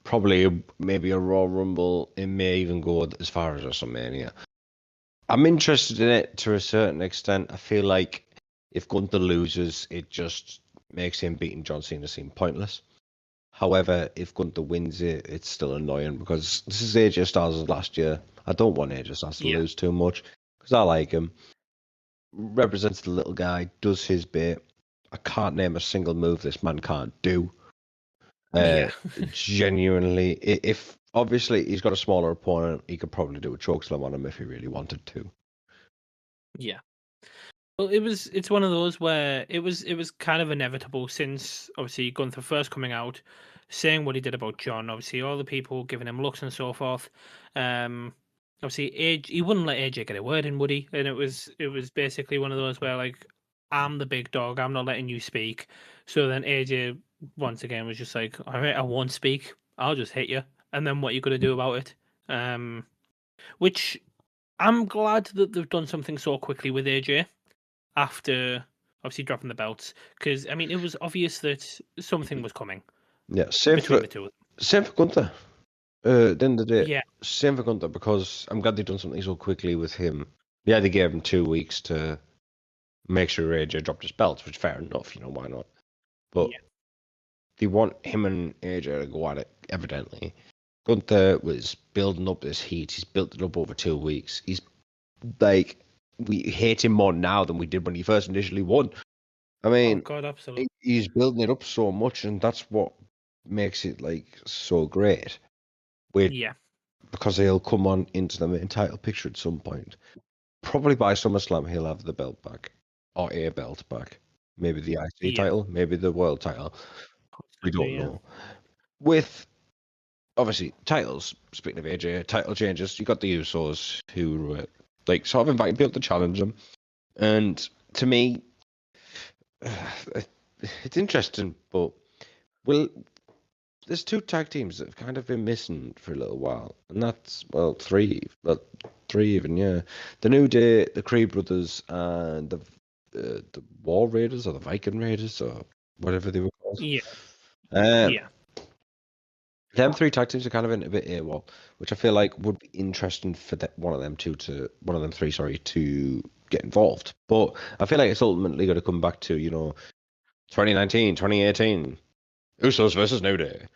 Probably maybe a Raw Rumble. It may even go as far as WrestleMania. I'm interested in it to a certain extent. I feel like if Gunther loses, it just makes him beating John Cena seem pointless. However, if Gunther wins it, it's still annoying because this is AJ Styles' last year. I don't want AJ Styles to Yeah. lose too much because I like him. Represents the little guy, does his bit. I can't name a single move this man can't do. Uh, Yeah. Genuinely, if obviously he's got a smaller opponent, he could probably do a chokeslam on him if he really wanted to. Yeah. Well, it's one of those where it was kind of inevitable, since obviously Gunther first coming out, saying what he did about John, obviously all the people giving him looks and so forth. Um Obviously he wouldn't let AJ get a word in, would he? And it was basically one of those where, like, I'm the big dog, I'm not letting you speak. So then AJ once again was just like, all right, I won't speak, I'll just hit you. And then what are you gonna do about it? Which I'm glad that they've done something so quickly with AJ after obviously dropping the belts, because I mean it was obvious that something was coming Yeah, between the two of them. same for Gunther. At the end of the day, Yeah, same for Gunther because I'm glad they've done something so quickly with him. Yeah, they gave him 2 weeks to make sure AJ dropped his belts, which fair enough, why not? But yeah, they want him and AJ to go at it, evidently. Gunther was building up this heat. He's built it up over 2 weeks. He's like, we hate him more now than we did when he first initially won. I oh mean, god, absolutely. he's building it up so much, and that's what makes it like so great. With Yeah, because he'll come on into the main title picture at some point. Probably by SummerSlam, he'll have the belt back or a belt back. Maybe the IC yeah, title, maybe the world title. We possibly, don't yeah, know. With obviously titles. Speaking of AJ, title changes. You got the Usos who like sort of inviting people to challenge them, and to me, it's interesting. But will there's two tag teams that have kind of been missing for a little while, and that's three even, yeah. The New Day, the Creed Brothers, and the War Raiders or the Viking Raiders or whatever they were called. yeah, Um, yeah, them three tag teams are kind of in a bit AWOL, which I feel like would be interesting for one of them three, sorry, to get involved. But I feel like it's ultimately going to come back to 2019, 2018, Usos versus New Day.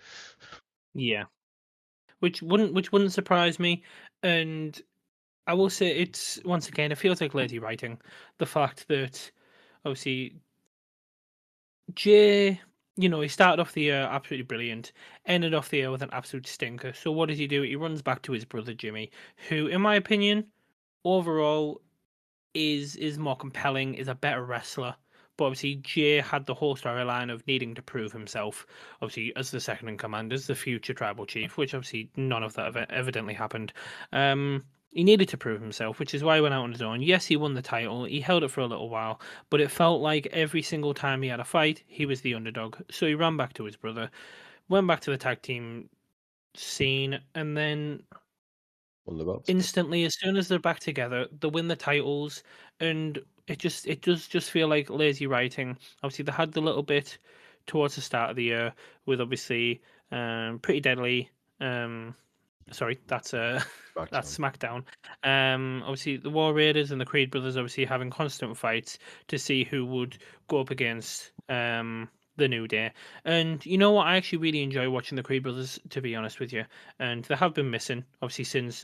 yeah. Which wouldn't surprise me, and I will say, it's once again, it feels like lazy writing. The fact that obviously Jay, he started off the year absolutely brilliant, ended off the year with an absolute stinker. So what does he do? He runs back to his brother Jimmy, who, in my opinion, overall is more compelling, is a better wrestler. But obviously, Jay had the whole storyline of needing to prove himself, obviously as the second in command, as the future tribal chief, which obviously none of that evidently happened. He needed to prove himself, which is why he went out on his own. Yes, he won the title, he held it for a little while, but it felt like every single time he had a fight, he was the underdog. So he ran back to his brother, went back to the tag team scene, and then On the belts. instantly, as soon as they're back together, they win the titles, and it does just feel like lazy writing. Obviously, they had the little bit towards the start of the year with obviously Pretty Deadly. Um, Sorry, that's that's SmackDown. SmackDown. Obviously the War Raiders and the Creed brothers obviously having constant fights to see who would go up against the New Day. And you know what? I actually really enjoy watching the Creed brothers, to be honest with you. And they have been missing, obviously, since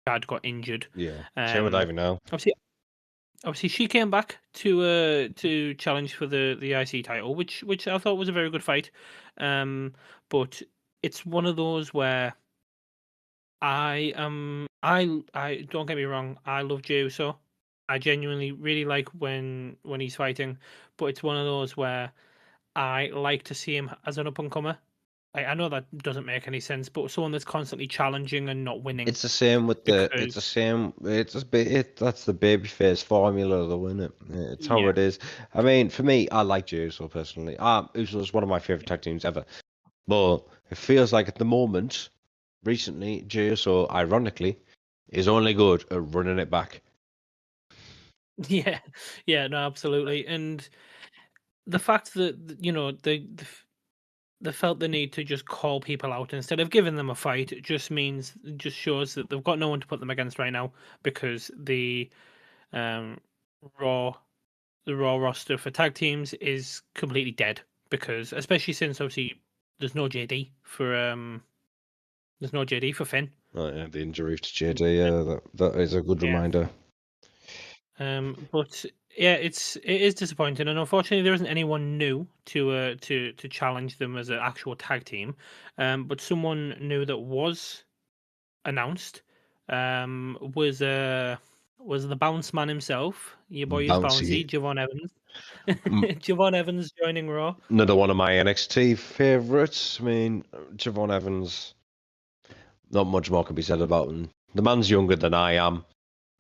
Dad got injured. Yeah. Same with Um, Ivy now. obviously she came back to challenge for the IC title, which I thought was a very good fight. But it's one of those where I don't get me wrong, I love Jey Uso. I genuinely really like when he's fighting, but it's one of those where I like to see him as an up and comer. I know that doesn't make any sense, but someone that's constantly challenging and not winning It's the same with the. It's the because same. It's just. That's the babyface formula, though, isn't it? It's how yeah, it is. I mean, for me, I like Jey Uso personally. Uso's one of my favorite tag teams ever. But it feels like at the moment, recently, Jey Uso, ironically, is only good at running it back. yeah, yeah, no, absolutely. And the fact that they felt the need to just call people out instead of giving them a fight just shows that they've got no one to put them against right now because um raw the raw roster for tag teams is completely dead because especially since obviously there's no JD for there's no JD for Finn. Oh, yeah, the injury to JD, yeah, that is a good Yeah. reminder. But yeah, it is disappointing, and unfortunately, there isn't anyone new to challenge them as an actual tag team. But someone new that was announced, was the Bounce Man himself. Your boy is Bouncy. bouncy, Javon Evans. M- Javon Evans joining Raw. Another one of my NXT favourites. I mean, Javon Evans, not much more can be said about him. The man's younger than I am,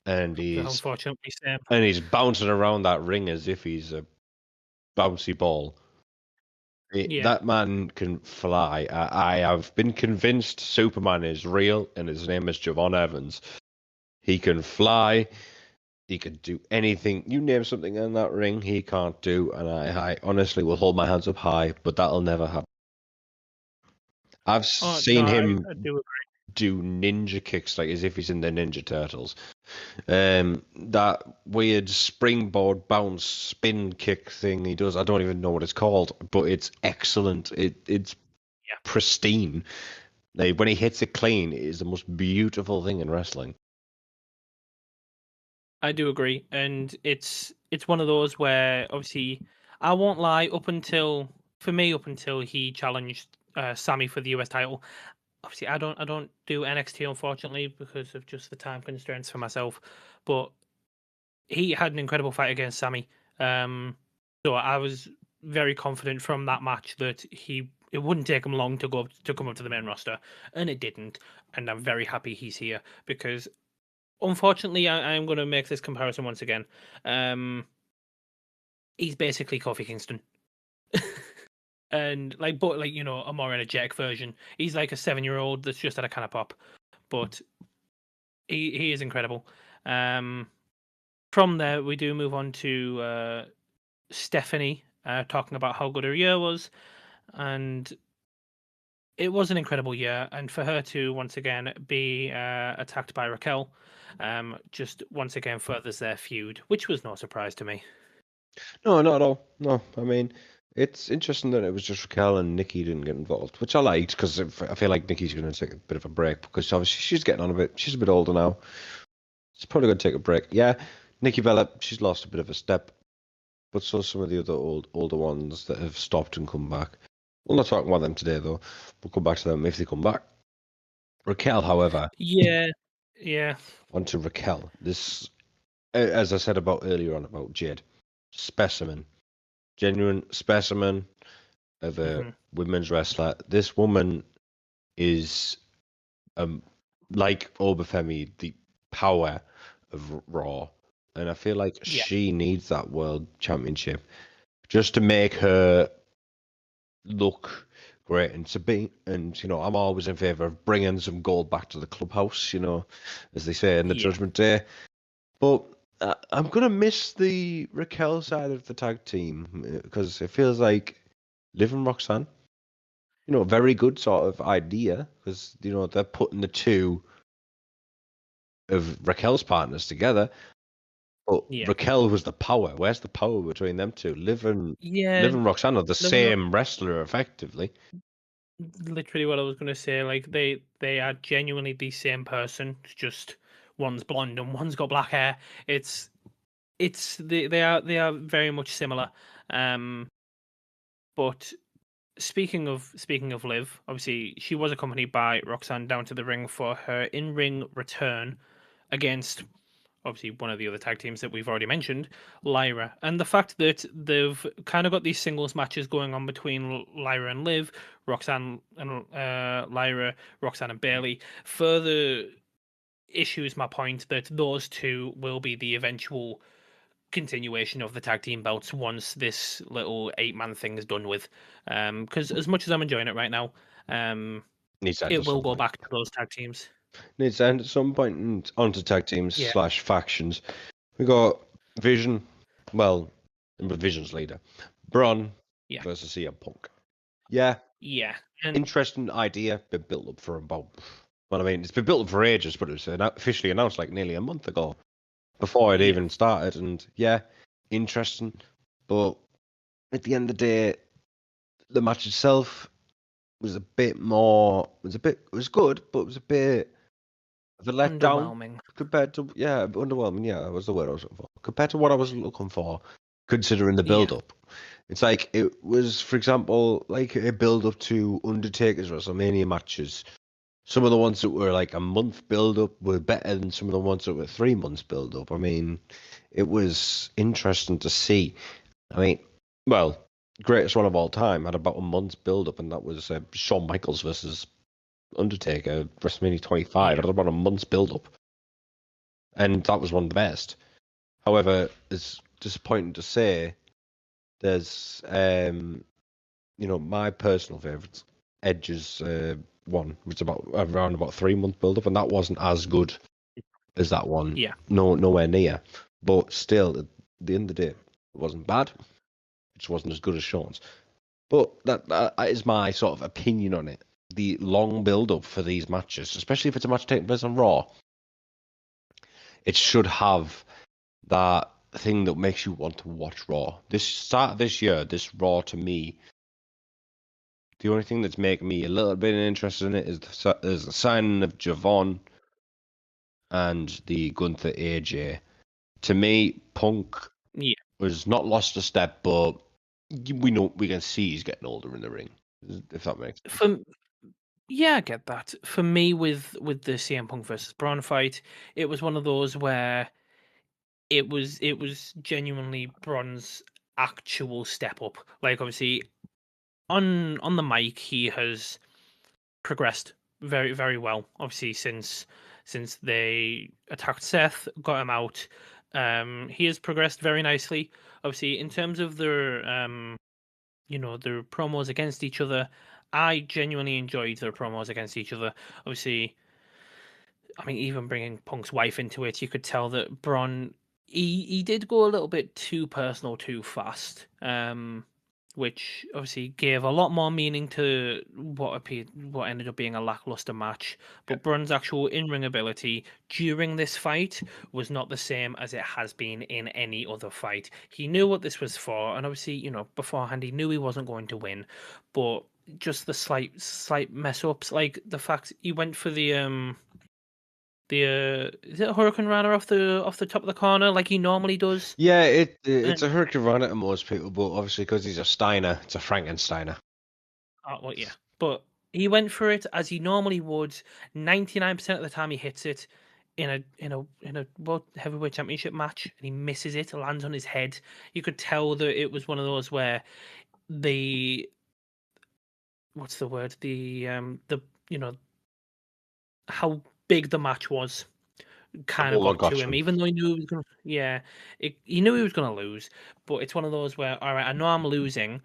and he's Unfortunately, same. and he's bouncing around that ring as if he's a bouncy ball. Yeah, That man can fly. I have been convinced Superman is real, and his name is Javon Evans. He can fly. He can do anything. You name something in that ring, he can't do. And I honestly will hold my hands up high, but that'll never happen. I've oh no, seen I, him I do. do ninja kicks like as if he's in the Ninja Turtles. That weird springboard bounce spin kick thing he does, I don't even know what it's called, but it's excellent. It's Yeah, pristine. Like, when he hits it clean, it is the most beautiful thing in wrestling. I do agree, and it's one of those where obviously I won't lie. Up until he challenged Sammy for the US title, obviously I don't do NXT unfortunately because of just the time constraints for myself. But he had an incredible fight against Sammy, so I was very confident from that match that it wouldn't take him long to come up to the main roster, and it didn't. And I'm very happy he's here because unfortunately, I'm going to make this comparison once again. Um, he's basically Kofi Kingston, and but a more energetic version. He's like a 7-year-old that's just had a can of pop, but he is incredible. Um, from there, we do move on to Stephanie talking about how good her year was, and it was an incredible year. And for her to once again be attacked by Raquel, just once again furthers their feud, which was no surprise to me. No, not at all. No, I mean, it's interesting that it was just Raquel and Nikki didn't get involved, which I liked because I feel like Nikki's going to take a bit of a break because obviously she's getting on a bit. She's a bit older now. She's probably going to take a break. Yeah, Nikki Bella, she's lost a bit of a step, but so some of the other older ones that have stopped and come back. We're not talking about them today, though. We'll come back to them if they come back. Raquel, however, Yeah, yeah. onto Raquel. This, as I said about earlier on about Jade, specimen, genuine specimen of a Hmm. women's wrestler. This woman is, like Obafemi, the power of Raw, and I feel like Yeah, she needs that world championship just to make her look great and to be. And I'm always in favor of bringing some gold back to the clubhouse. As they say in the yeah. Judgment Day. But I'm gonna miss the Raquel side of the tag team because it feels like Liv and Roxanne. very good sort of idea because they're putting the two of Raquel's partners together. But Yeah. Raquel was the power. Where's the power between them two? Yeah. Liv and Roxanne are the Liv and same wrestler, effectively. literally what I was going to say. Like they are genuinely the same person. It's just one's blonde and one's got black hair. They are very much similar. Um, but speaking of Liv, obviously she was accompanied by Roxanne down to the ring for her in-ring return against obviously one of the other tag teams that we've already mentioned, Lyra. And the fact that they've kind of got these singles matches going on between Lyra and Liv, Roxanne and Lyra, Roxanne and Bailey, further issues my point that those two will be the eventual continuation of the tag team belts once this little 8-man thing is done with. Because as much as I'm enjoying it right now, Needs to end it at will some go point. back to those tag teams. Needs to end at some point and onto tag teams Yeah, slash factions. We got Vision. Well, Vision's leader. Braun yeah, versus CM Punk. Yeah, yeah, and interesting idea. Been built up for about. Well, I mean, it's been built up for ages, but it was officially announced like nearly a month ago, before it yeah, even started. And yeah, interesting. But at the end of the day, the match itself was a bit more. It was good, but it was a bit of a letdown underwhelming. compared to underwhelming. Yeah, that was the word I was looking for. Compared to what I was looking for, considering the Yeah, build-up. It's like it was, for example, like a build-up to Undertaker's WrestleMania matches. Some of the ones that were like a month build-up were better than some of the ones that were 3 months build-up. I mean, it was interesting to see. I mean, well, greatest one of all time had about a month's build-up, and that was Shawn Michaels versus Undertaker, WrestleMania 25. yeah, It had about a month's build-up, and that was one of the best. However, it's disappointing to say there's, my personal favourites. Edge's one was about around about 3 month build-up, and that wasn't as good as that one. yeah. No, nowhere near. But still, at the end of the day, it wasn't bad. It just wasn't as good as Sean's. But that is my sort of opinion on it. The long build-up for these matches, especially if it's a match taking place on Raw, it should have that thing that makes you want to watch Raw. This start of this year, this Raw to me, the only thing that's making me a little bit interested in it is the signing of Javon and the Gunther AJ. To me, Punk Yeah. was not lost a step, but we can see he's getting older in the ring. If that makes sense. For Yeah, I get that. For me, with the CM Punk versus Braun fight, it was one of those where it was genuinely Braun's actual step up. Like obviously on the mic, he has progressed very very well. Obviously since they attacked Seth, got him out. He has progressed very nicely. Obviously, in terms of their promos against each other, I genuinely enjoyed their promos against each other. Obviously, I mean, even bringing Punk's wife into it, you could tell that Braun he did go a little bit too personal too fast, which obviously gave a lot more meaning to what ended up being a lackluster match. But Braun's actual in-ring ability during this fight was not the same as it has been in any other fight. He knew what this was for, and obviously, beforehand he knew he wasn't going to win, but just the slight mess ups, like the fact he went for the is it a Hurricane Runner off the top of the corner like he normally does? Yeah, it's And a Hurricane Rana to most people, but obviously because he's a Steiner, it's a Frankensteiner. well, yeah, but he went for it as he normally would. 99% of the time, he hits it in a World Heavyweight Championship match, and he misses it, lands on his head. You could tell that it was one of those where the what's the word the you know how big the match was kind of Oh, I got to got him, you. even though he knew he was gonna. Yeah, he knew he was gonna lose, but it's one of those where, all right, I know I'm losing.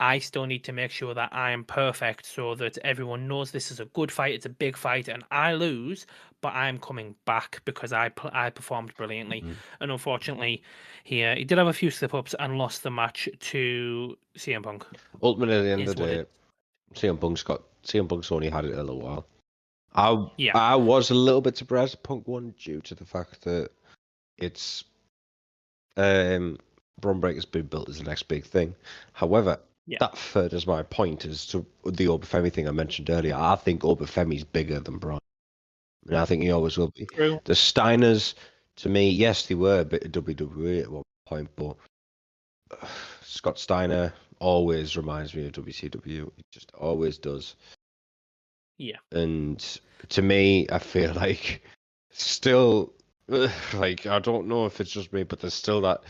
I still need to make sure that I am perfect, so that everyone knows this is a good fight. It's a big fight, and I lose, but I'm coming back because I performed brilliantly. Mhm. And unfortunately, he did have a few slip ups and lost the match to CM Punk. Ultimately, at the end Is of the what it. day, CM Punk's only had it a little while. I Yeah, I was a little bit surprised at Punk won due to the fact that it's Braun Breaker's been built as the next big thing. However, yeah, that furthers my point as to the Obafemi thing I mentioned earlier. I think Obafemi's bigger than Braun, and I think he always will be. true. The Steiners, to me, yes, they were a bit of WWE at one point, but Scott Steiner always reminds me of WCW. He just always does. Yeah, And to me, I feel like still, like, I don't know if it's just me, but there's still that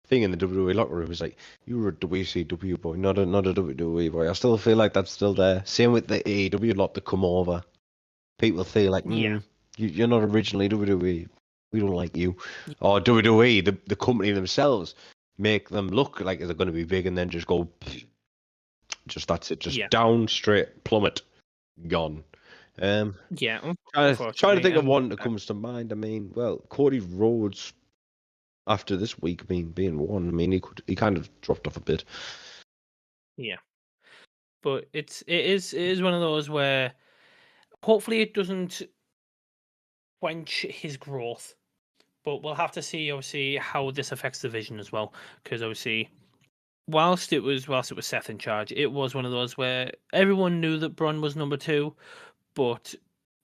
thing in the WWE locker room. It's like, you were a WCW boy, not a WWE boy. I still feel like that's still there. Same with the AEW lot that come over. People feel like, yeah, you're not originally WWE. We don't like you. Or WWE, the company themselves, make them look like they're going to be big and then just go, just that's it, just yeah, down, straight, plummet, gone. Um, yeah. trying to Unfortunately, think of and one that comes to mind. I mean, well, Cody Rhodes after this week being one. I mean, he kind of dropped off a bit. yeah, but it is one of those where hopefully it doesn't quench his growth. But we'll have to see, obviously, how this affects the vision as well, because obviously, whilst it was Seth in charge, it was one of those where everyone knew that Braun was number two, but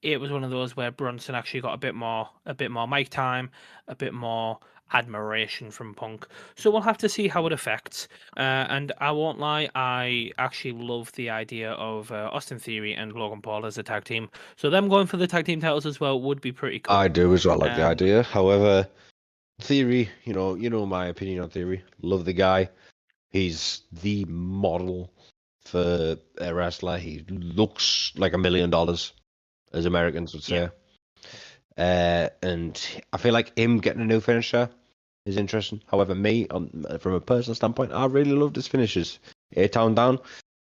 it was one of those where Brunson actually got a bit more mic time, a bit more admiration from Punk. So we'll have to see how it affects. And I won't lie, I actually love the idea of Austin Theory and Logan Paul as a tag team. So them going for the tag team titles as well would be pretty I cool. do as well, like the Um, idea. However, Theory, you know my opinion on Theory. Love the guy. He's the model for a wrestler. He looks like $1 million, as Americans would yeah, say. And I feel like him getting a new finisher is interesting. However, from a personal standpoint, I really loved his finishes. A-Town Down,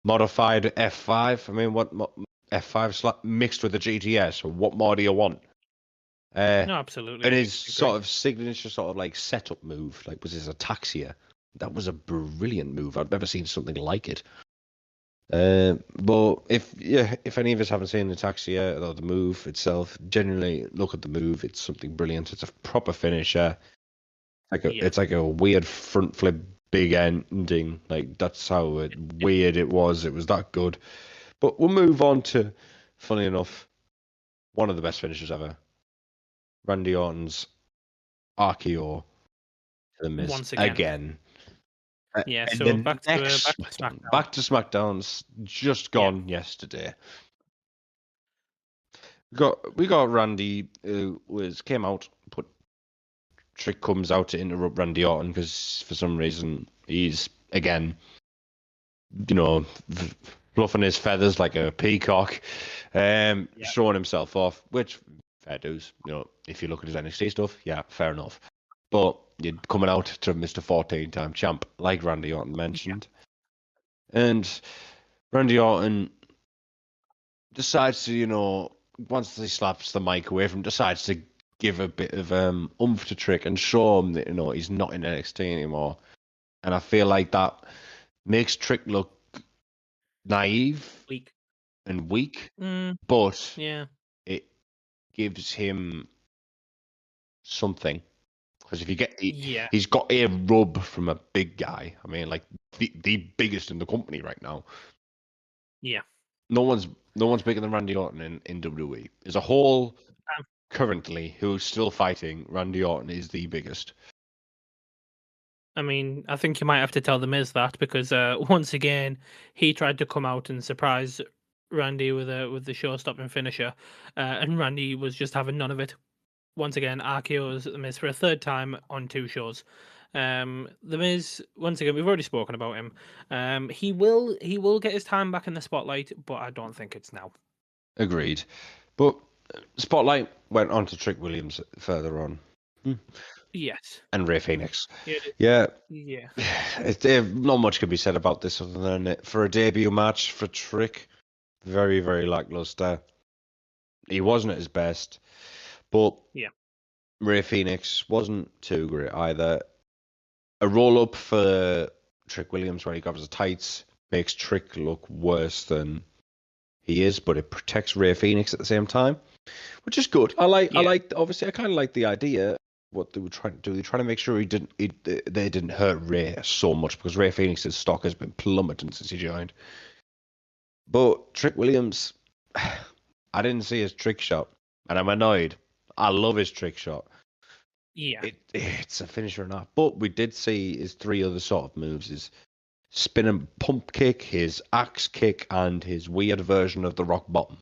modified F5. I mean, F5 mixed with the GTS? What more do you want? Uh, no, absolutely, and I his agree. sort of signature sort of like setup move, like was his Ataxia. That was a brilliant move. I've never seen something like it. But if any of us haven't seen the taxi yet, or the move itself, genuinely look at the move. It's something brilliant. It's a proper finisher. Yeah, It's like a weird front flip, big ending. Like that's how weird it was. It was that good. But we'll move on to, funny enough, one of the best finishes ever. Randy Orton's RKO to the Miz once again. again. Yeah, And so the back to next back to SmackDown, SmackDown. back to SmackDown's just Yeah, gone yesterday. We got Randy who came out, but Trick comes out to interrupt Randy Orton because for some reason he's again, fluffing his feathers like a peacock, yeah, showing himself off, which fair dues. If you look at his NXT stuff, yeah, fair enough. But you're coming out to Mr. 14-time champ, like Randy Orton yeah, mentioned, and Randy Orton decides to, once he slaps the mic away from him, decides to give a bit of oomph to Trick and show him that, he's not in NXT anymore. And I feel like that makes Trick look naive weak. and weak, Mm, but yeah, it gives him something. Because if you get, yeah, he's got a rub from a big guy. I mean, like the biggest in the company right now. yeah. No one's no one's bigger than Randy Orton in WWE. As a whole, Um, currently, who's still fighting, Randy Orton is the biggest. I mean, I think you might have to tell the Miz that because once again he tried to come out and surprise Randy with the show-stopping finisher, and Randy was just having none of it. Once again, RKO's the Miz for a third time on two shows. The Miz, once again, we've already spoken about him. He will get his time back in the spotlight, but I don't think it's now. Agreed. But Spotlight went on to Trick Williams further on. Hmm. Yes. And Ray Phoenix. Yeah. Yeah, Yeah. not much can be said about this other than for a debut match for Trick, very, very lackluster. He wasn't at his best, but Yeah. Ray Phoenix wasn't too great either. A roll up for Trick Williams when he grabs the tights makes Trick look worse than he is, but it protects Rey Fenix at the same time, which is good. Yeah, Obviously, I kind of like the idea. What they were trying to do, they're trying to make sure they didn't hurt Rey so much because Rey Phoenix's stock has been plummeting since he joined. But Trick Williams, I didn't see his trick shot, and I'm annoyed. I love his trick shot. yeah, It's a finisher enough, but we did see his three other sort of moves: his spinning pump kick, his axe kick, and his weird version of the rock bottom.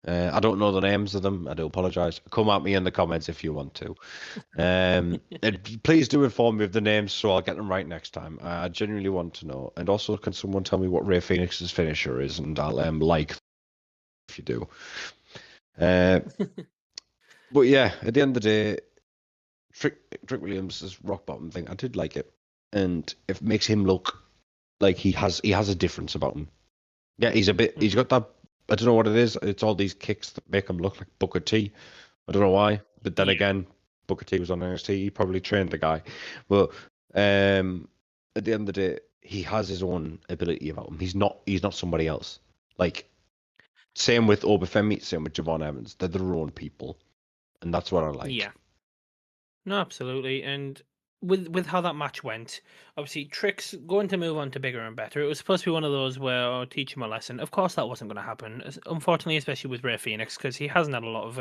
I don't know the names of them. I do apologise. Come at me in the comments if you want to. And please do inform me of the names so I'll get them right next time. I genuinely want to know. And also, can someone tell me what Rey Phoenix's finisher is? And I'll like if you do. But yeah, at the end of the day, Trick Williams' rock bottom thing, I did like it, and it makes him look like he has a difference about him. Yeah, he's got that. I don't know what it is. It's all these kicks that make him look like Booker T. I don't know why, but then yeah, again, Booker T was on NXT. He probably trained the guy, but at the end of the day, he has his own ability about him. He's not somebody else. Like same with Obafemi, same with Javon Evans. They're their own people, and that's what I like. yeah. No, absolutely. And with how that match went, obviously Trick's going to move on to bigger and better. It was supposed to be one of those where I'll teach him a lesson. Of course, that wasn't going to happen. Unfortunately, especially with Rey Fenix, because he hasn't had a lot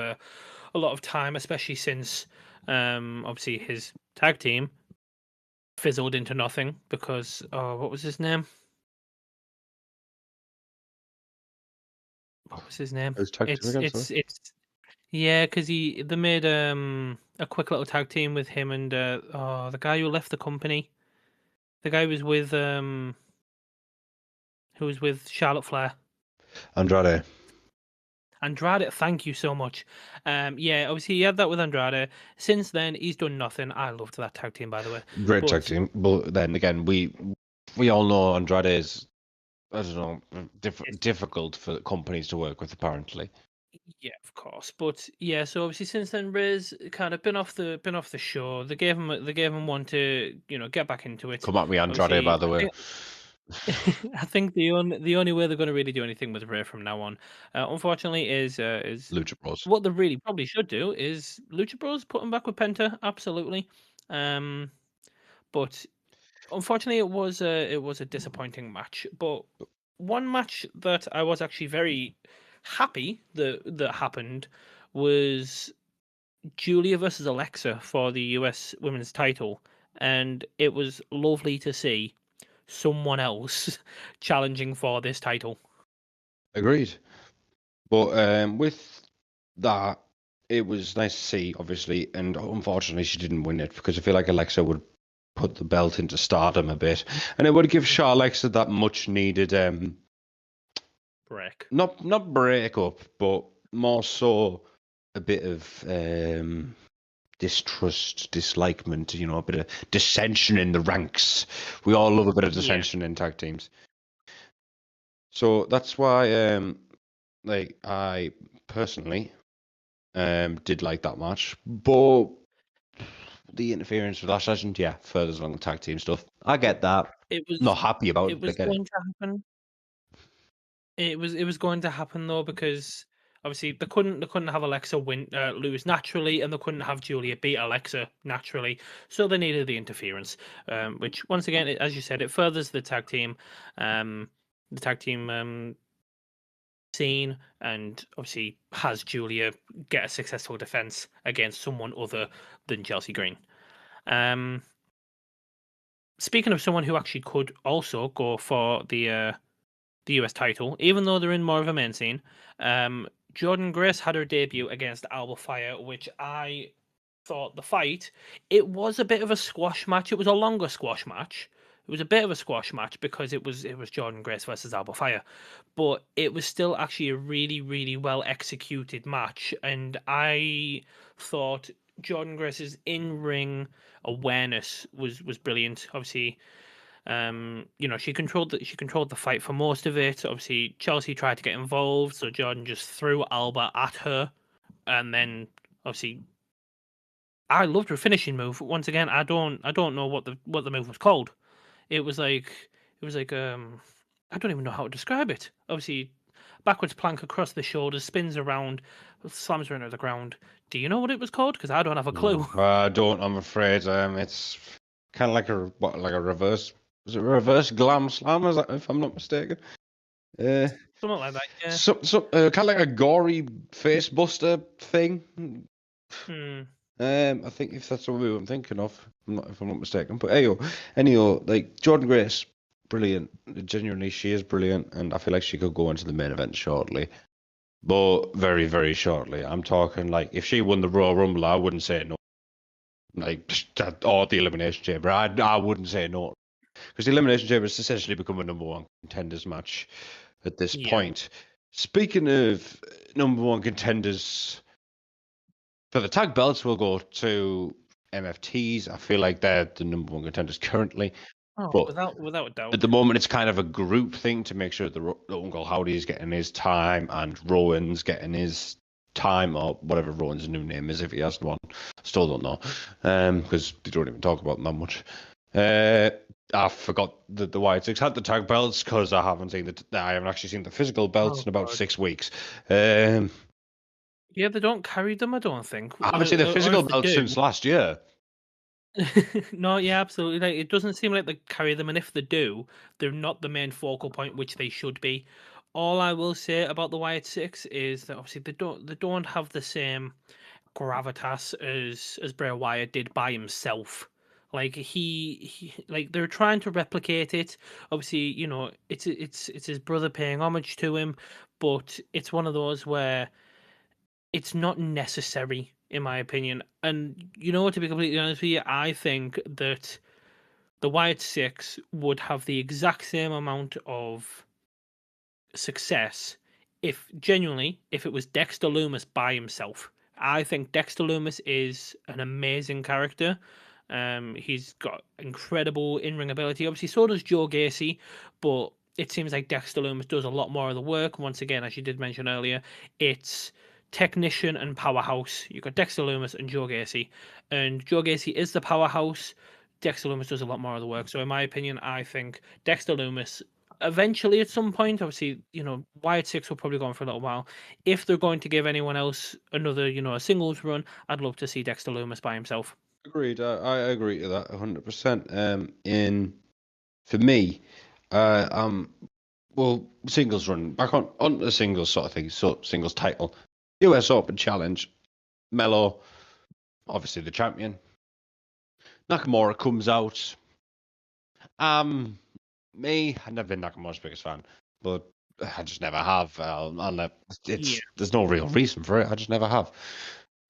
of time, especially since obviously his tag team fizzled into nothing because what was his name? What was his name? Who's tag team again? Sorry. It's yeah, because they made a quick little tag team with him and the guy who left the company. The guy who was with Charlotte Flair. Andrade. Andrade, thank you so much. Yeah, obviously he had that with Andrade. Since then, he's done nothing. I loved that tag team, by the way. Great tag But team. But then again, we all know Andrade is, I don't know, difficult for companies to work with, apparently. yeah, of course. But yeah, so obviously since then, Riz kind of been off the show. They gave him one to get back into it. Come at me, Andrade, by Obviously, the way. I think the only way they're going to really do anything with Ray from now on, unfortunately, is Lucha Bros. what they really probably should do is Lucha Bros put him back with Penta, absolutely. But unfortunately, it was a disappointing match. But one match that I was actually very happy that happened was Julia versus Alexa for the US Women's title, and it was lovely to see someone else challenging for this title. Agreed. But with that, it was nice to see, obviously, and unfortunately she didn't win it because I feel like Alexa would put the belt into stardom a bit, and it would give Alexa that much needed Break. not break up, but more so a bit of distrust, dislikement, a bit of dissension in the ranks. We all love a bit of Yeah. dissension in tag teams. So that's why I personally did like that match. But the interference with Lash Legend, yeah, furthers along the tag team stuff. I get that. It was Not happy about it, it but I was get it. going to happen. It was going to happen though because obviously they couldn't have Alexa lose naturally, and they couldn't have Julia beat Alexa naturally, so they needed the interference. Which once again, as you said, it furthers the tag team scene, and obviously has Julia get a successful defense against someone other than Chelsea Green. Speaking of someone who actually could also go for the US title, even though they're in more of a main scene. Jordan Grace had her debut against Alba Fire, which I thought the fight, it was a bit of a squash match. It was a longer squash match. It was a bit of a squash match because it was Jordan Grace versus Alba Fire, but it was still actually a really really well executed match, and I thought Jordan Grace's in ring awareness was brilliant. Obviously, she controlled the fight for most of it. Obviously, Chelsea tried to get involved, so Jordan just threw Alba at her, and then obviously, I loved her finishing move. Once again, I don't know what the move was called. It was like I don't even know how to describe it. Obviously, backwards plank across the shoulders, spins around, slams her into the ground. Do you know what it was called? Because I don't have a clue. I don't. I'm afraid. It's kind of like a reverse. Was it a reverse glam slam? Is that, if I'm not mistaken? Something like that, yeah. Kind of like a gory face buster thing. Hmm. I think if that's what I'm thinking of, if I'm not mistaken. But anyhow, like Jordan Grace, brilliant. Genuinely, she is brilliant, and I feel like she could go into the main event shortly. But very, very shortly. I'm talking like if she won the Royal Rumble, I wouldn't say no. Like or the Elimination Chamber, I wouldn't say no, because the Elimination Chamber has essentially become a number one contenders match at this point. Speaking of number one contenders, for the tag belts, we'll go to MFTs. I feel like they're the number one contenders currently. Oh, But without a doubt. at the moment, it's kind of a group thing to make sure the Uncle Howdy is getting his time and Rowan's getting his time, or whatever Rowan's new name is if he has one. Still don't know, because they don't even talk about them that much. I forgot that the White Six had the tag belts because I haven't actually seen the physical belts in about 6 weeks. Yeah, they don't carry them, I don't think. I haven't seen the Or physical if they belts do. since last year. No, yeah, absolutely. Like, it doesn't seem like they carry them, and if they do, they're not the main focal point, which they should be. All I will say about the Wyatt Six is that obviously they don't have the same gravitas as Bray Wyatt did by himself. Like he like they're trying to replicate it. Obviously, it's his brother paying homage to him, but it's one of those where it's not necessary, in my opinion. And to be completely honest with you, I think that the Wyatt Six would have the exact same amount of success if it was Dexter Loomis by himself. I think Dexter Loomis is an amazing character. He's got incredible in-ring ability. Obviously, so does Joe Gacy, but it seems like Dexter Loomis does a lot more of the work. Once again, as you did mention earlier, it's technician and powerhouse. You've got Dexter Loomis and Joe Gacy, and Joe Gacy is the powerhouse. Dexter Loomis does a lot more of the work. So, in my opinion, I think Dexter Loomis eventually at some point, obviously, Wyatt Six will probably go on for a little while. If they're going to give anyone else another, a singles run, I'd love to see Dexter Loomis by himself. Agreed. I agree to that 100%. For me, well, singles run back on the singles sort of thing. So singles title, US Open Challenge, Melo, obviously the champion. Nakamura comes out. I've never been Nakamura's biggest fan, but I just never have. There's no real reason for it. I just never have.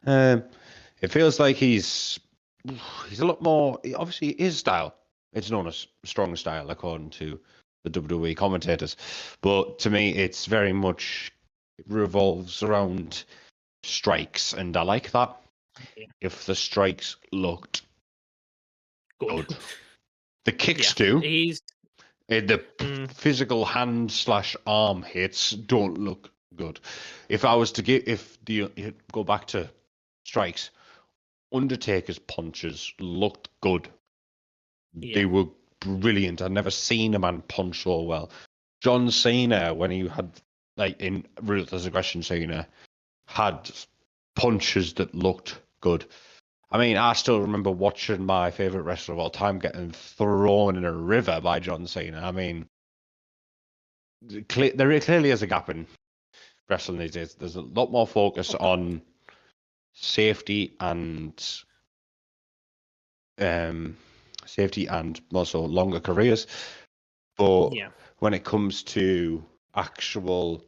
It feels like he's a lot more. Obviously, his style. It's known as strong style according to the WWE commentators, but to me, it's very much revolves around strikes, and I like that. Yeah. If the strikes looked good, the kicks Yeah, do. he's The physical hand/arm hits don't look good. If I was to go back to strikes, Undertaker's punches looked good. They were brilliant. I'd never seen a man punch so well. John Cena, when he had in Ruthless Aggression, Cena had punches that looked good. I mean, I still remember watching my favorite wrestler of all time getting thrown in a river by John Cena. I mean, there clearly is a gap in wrestling these days. There's a lot more focus on safety and also longer careers. But when it comes to actual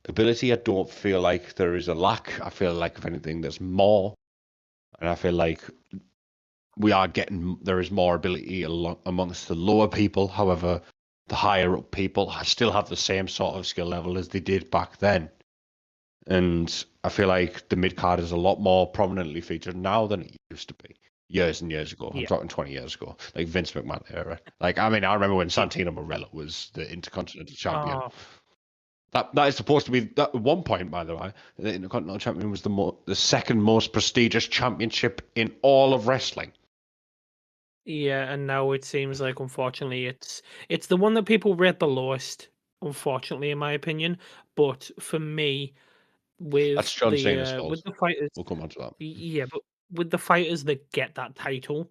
ability, I don't feel like there is a lack. I feel like, if anything, there's more. And I feel like there is more ability amongst the lower people. However, the higher up people still have the same sort of skill level as they did back then. And I feel like the mid card is a lot more prominently featured now than it used to be years and years ago. I'm talking 20 years ago, like Vince McMahon era. I remember when Santino Marella was the Intercontinental Champion. That is supposed to be at one point, by the way. The Intercontinental Champion was the second most prestigious championship in all of wrestling. Yeah, and now it seems like, unfortunately, it's the one that people rate the lowest unfortunately, in my opinion. But for me, That's John Cena's with fault. the fighters, We'll come on to that. yeah, but with the fighters that get that title,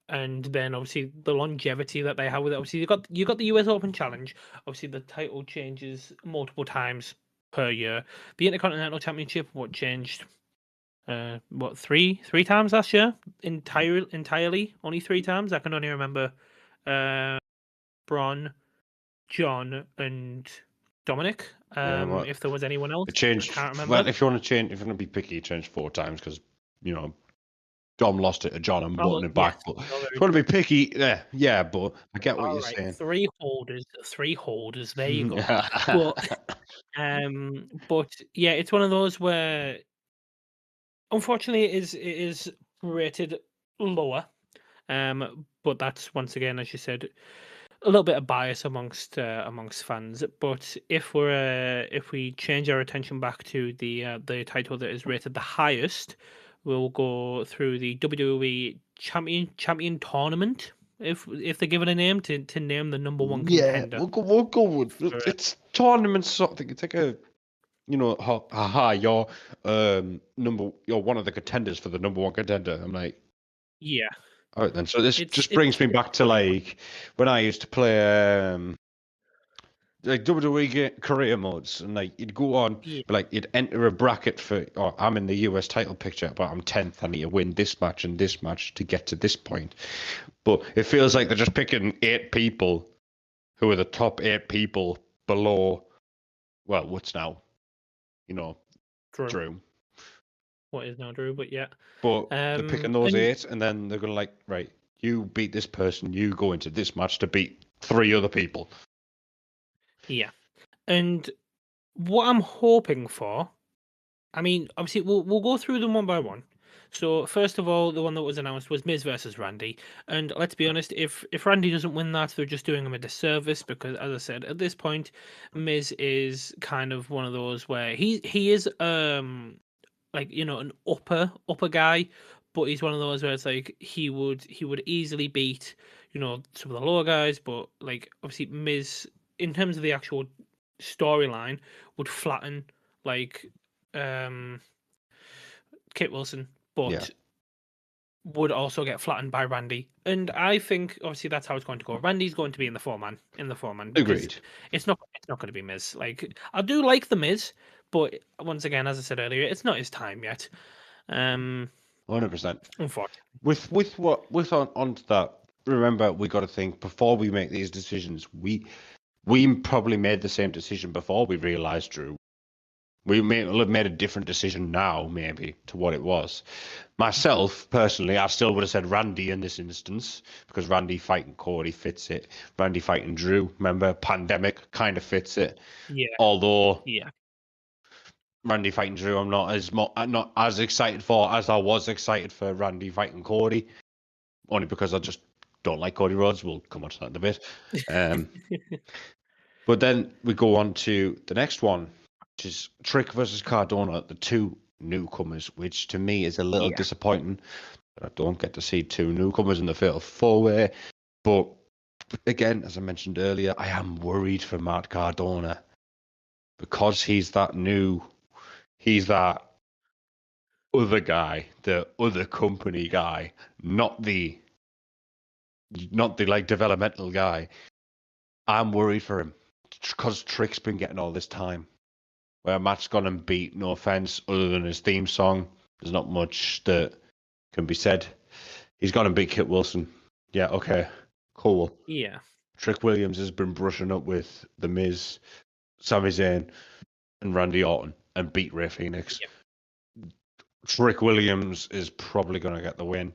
and then obviously the longevity that they have with it. Obviously, you got the US Open Challenge. Obviously, the title changes multiple times per year. The Intercontinental Championship, what changed? What three times last year? Entirely, only three times. I can only remember, uh, Braun, John, and Dominic. Yeah, well, If there was anyone else, it I changed. can't remember. Well, if you want to change, if you're going to be picky, it changed 4 times because you know Dom lost it to John and Oh won it yes, back. But you're if very you want to true. be picky, yeah. But I get what All you're right, saying. three holders. There you go. But but yeah, it's one of those where unfortunately it is rated lower. But that's once again, as you said, a little bit of bias amongst fans. But if we change our attention back to the title that is rated the highest, we'll go through the WWE Champion Tournament. If they give it a name to name the number one Yeah, contender. we'll go with For, it's tournament sort of thing. It's like a you're you're one of the contenders for the number one contender. I'm like, yeah, all right then. So this it's just it's brings me it's back to funny. like when I used to play like WWE career modes, and like you'd go on, Yeah, but like you'd enter a bracket for, oh, I'm in the US title picture, but I'm 10th. I need to win this match and this match to get to this point. But it feels like they're just picking 8 people who are the top 8 people below. Well, what's now, you know, Drew. Drew. What is now Drew? But yeah, But they're picking those and 8, and then they're gonna like, right, you beat this person, you go into this match to beat 3 other people. yeah, and what I'm hoping for. I mean, obviously, we'll go through them one by one. So first of all, the one that was announced was Miz versus Randy, and let's be honest, if Randy doesn't win that, they're just doing him a disservice because, as I said, at this point, Miz is kind of one of those where he is like an upper guy, but he's one of those where it's like he would easily beat some of the lower guys, but like obviously Miz in terms of the actual storyline would flatten like um Kit Wilson, Yeah, but would also get flattened by Randy. And I think obviously that's how it's going to go. Randy's going to be in the four man because agreed. it's not going to be Miz. Like I do like the Miz, but once again, as I said earlier, it's not his time yet. Um, 100%. unfortunately, With on to that, remember we got to think before we make these decisions. We probably made the same decision before we realized Drew. We may have made a different decision now, maybe, to what it was. Myself, personally, I still would have said Randy in this instance because Randy fighting Cody fits it. Randy fighting Drew, remember, pandemic kind of fits it. yeah, Although yeah, Randy fighting Drew, I'm not as excited for as I was excited for Randy fighting Cody. Only because I just don't like Cody Rhodes. We'll come on to that in a bit. Um, but then we go on to the next one, which is Trick versus Cardona, the 2 newcomers, which to me is a little yeah, disappointing. I don't get to see 2 newcomers in the fatal 4-way. But again, as I mentioned earlier, I am worried for Matt Cardona because he's that other guy, the other company guy, not the like developmental guy. I'm worried for him because Trick's been getting all this time. Where Matt's gone and beat, no offense, other than his theme song, there's not much that can be said. He's gone and beat Kit Wilson. Yeah, okay, cool. yeah, Trick Williams has been brushing up with The Miz, Sami Zayn, and Randy Orton and beat Rey Fenix. yeah, Trick Williams is probably going to get the win.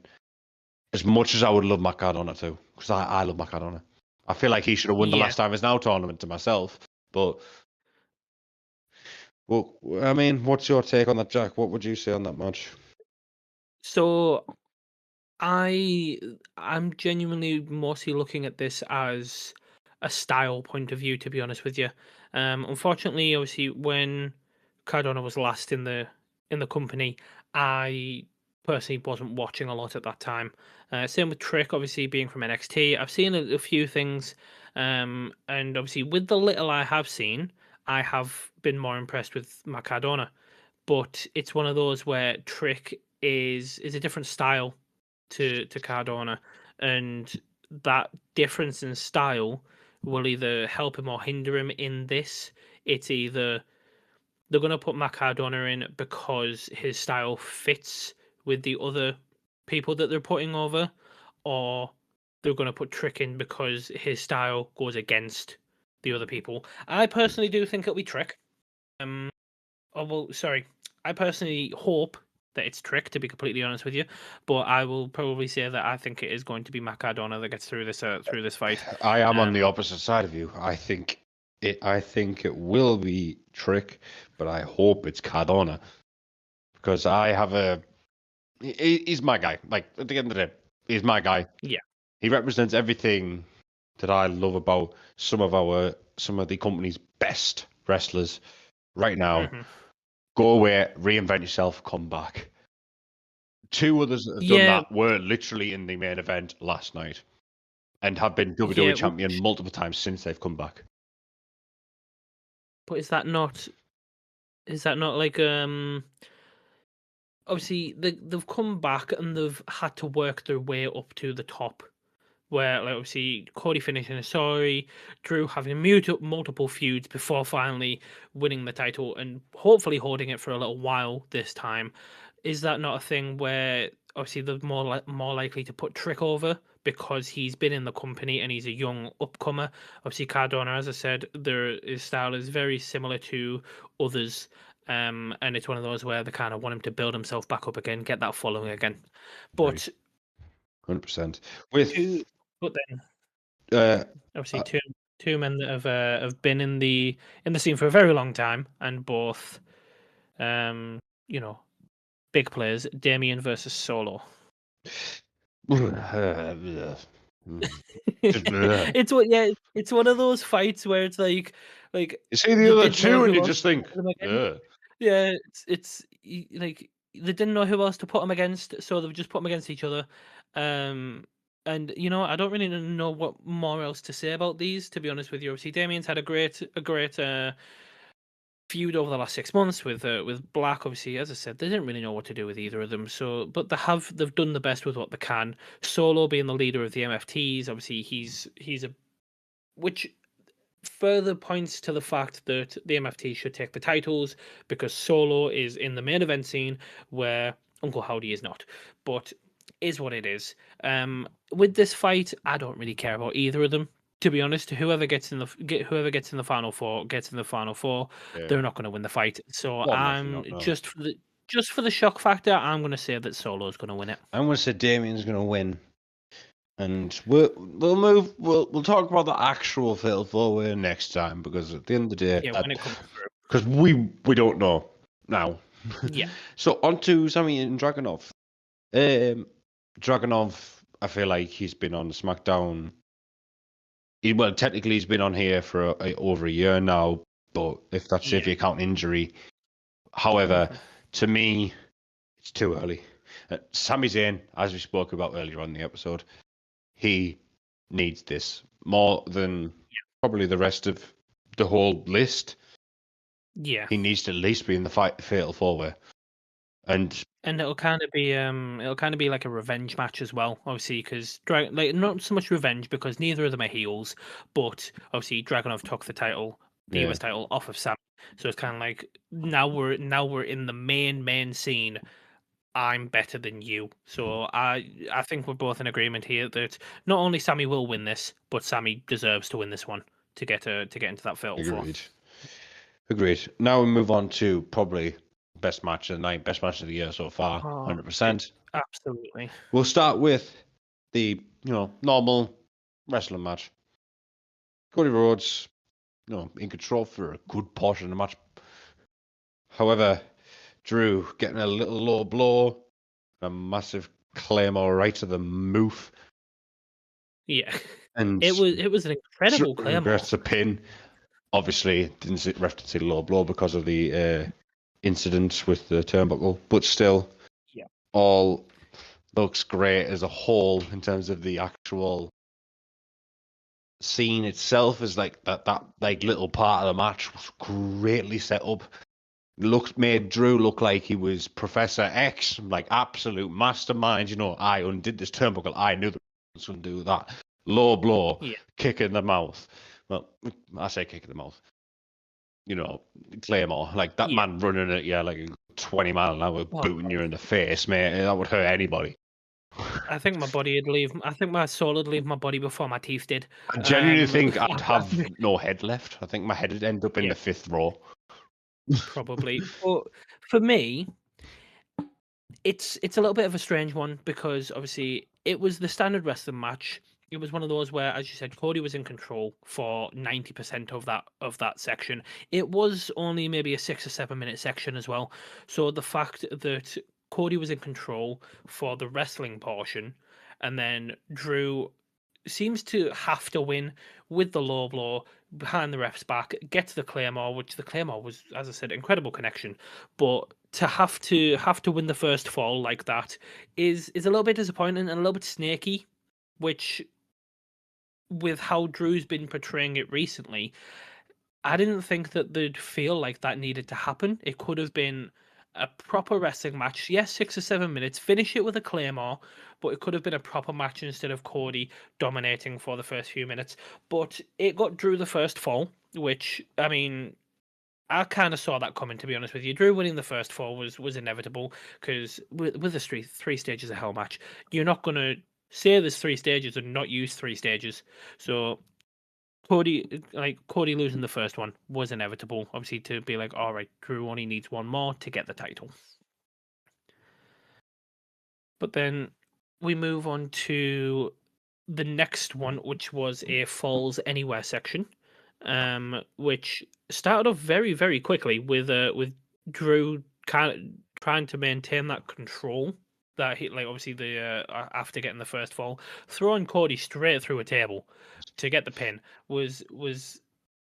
As much as I would love Matt Cardona too, because I love Matt Cardona. I feel like he should have won the yeah. last time is now tournament to myself. But, well, I mean, what's your take on that, Jack? What would you say on that match? So I I'm genuinely mostly looking at this as a style point of view, to be honest with you. Unfortunately, obviously, when Cardona was last in the company, I personally wasn't watching a lot at that time. Same with Trick, obviously being from NXT. I've seen a few things, and obviously with the little I have seen, I have been more impressed with Matt Cardona. But it's one of those where Trick is a different style to Cardona, and that difference in style will either help him or hinder him in this. It's either they're going to put Matt Cardona in because his style fits with the other people that they're putting over, or they're going to put Trick in because his style goes against the other people. I personally do think it'll be Trick. Oh well, sorry. I personally hope that it's Trick, to be completely honest with you, but I will probably say that I think it is going to be Matt Cardona that gets through this fight. I am on the opposite side of you. I think it will be Trick, but I hope it's Cardona because I have he's my guy. Like at the end of the day, he's my guy. Yeah. He represents everything that I love about some of the company's best wrestlers right now. Hmm. Go away, reinvent yourself, come back. Two others that have done Yeah, that were literally in the main event last night and have been WWE yeah. champion multiple times since they've come back. But is that not like obviously they've come back and they've had to work their way up to the top, where like obviously Cody finishing a story, Drew having multiple feuds before finally winning the title and hopefully holding it for a little while this time. Is that not a thing where obviously they're more likely to put Trick over because he's been in the company and he's a young upcomer? Obviously Cardona, as I said, his style is very similar to others. And it's one of those where they kind of want him to build himself back up again, get that following again. But 100%. With but then uh, obviously uh, two men that have been in the scene for a very long time and both you know big players. Damien versus Solo. It's one of those fights where it's like you see they the other didn't know two and who you else just to think, put them against. ugh. Yeah, like they didn't know who else to put them against, so they've just put them against each other. And I don't really know what more else to say about these. To be honest with you, obviously Damien's had a great feud over the last 6 months with Black. Obviously, as I said, they didn't really know what to do with either of them. So, but they've done the best with what they can. Solo being the leader of the MFTs, obviously he's a which further points to the fact that the MFT should take the titles because Solo is in the main event scene where Uncle Howdy is not. But is what it is. With this fight, I don't really care about either of them. To be honest, whoever gets in the final four gets in the final four. Yeah. They're not going to win the fight. So More than likely I'm not, no. just for the shock factor, I'm going to say that Solo's going to win it. I'm going to say Damien's going to win. And we'll talk about the actual fatal four-way next time because at the end of the day, Yeah, when it comes through. because we don't know now. Yeah. So on to Sami and Dragunov. Dragunov, I feel like he's been on SmackDown. Technically he's been on here for over a year now, but if you count injury. However, to me, it's too early. Sami Zayn, as we spoke about earlier on in the episode, he needs this more than probably the rest of the whole list. Yeah. He needs to at least be in the fatal four-way. And it'll kind of be like a revenge match as well, obviously, because not so much revenge because neither of them are heels, but obviously Dragunov took the US title off of Sam, so it's kind of like now we're in the main scene. I'm better than you, so I think we're both in agreement here that not only Sammy will win this, but Sammy deserves to win this one to get into that fatal four. Agreed. Now we move on to probably best match of the night, best match of the year so far, 100%. Absolutely. We'll start with the normal wrestling match. Cody Rhodes, in control for a good portion of the match. However, Drew getting a little low blow, a massive claymore right to the moof. Yeah, and it was an incredible claymore. It's a pin. Obviously, didn't ref to see low blow because of the incident with the turnbuckle, but still, all looks great as a whole in terms of the actual scene itself. Is like that like little part of the match was greatly set up. Made Drew look like he was Professor X, like absolute mastermind. You know, I undid this turnbuckle. I knew the was going to do that. Low blow, Yeah, kick in the mouth. Well, I say kick in the mouth. You know, Claymore, like that yeah. man running at you like 20 mile an hour, Oh booting you God. in the face, mate. That would hurt anybody. I think my body would leave. I think my soul would leave my body before my teeth did. I genuinely think I'd After, have no head left. I think my head would end up in yeah, the fifth row. probably. But for me, it's a little bit of a strange one because obviously it was the standard wrestling match. It was one of those where, as you said, Cody was in control for 90% of that section. It was only maybe a 6 or 7 minute section as well. So the fact that Cody was in control for the wrestling portion, and then Drew seems to have to win with the low blow behind the ref's back, gets the Claymore, which the Claymore was, as I said, incredible connection. But to have to win the first fall like that is a little bit disappointing and a little bit snaky, which with how Drew's been portraying it recently, I didn't think that they'd feel like that needed to happen. It could have been a proper wrestling match. Yes, 6 or 7 minutes, finish it with a claymore, but it could have been a proper match instead of Cody dominating for the first few minutes. But it got Drew the first fall, which I mean, I kind of saw that coming, to be honest with you. Drew winning the first fall was inevitable because with the three stages of hell match, you're not gonna say there's three stages and not use three stages. So Cody losing the first one was inevitable. Obviously, to be like, all right, Drew only needs one more to get the title. But then we move on to the next one, which was a Falls Anywhere section, which started off very, very quickly with Drew kind of trying to maintain that control that he like obviously the after getting the first fall, throwing Cody straight through a table to get the pin was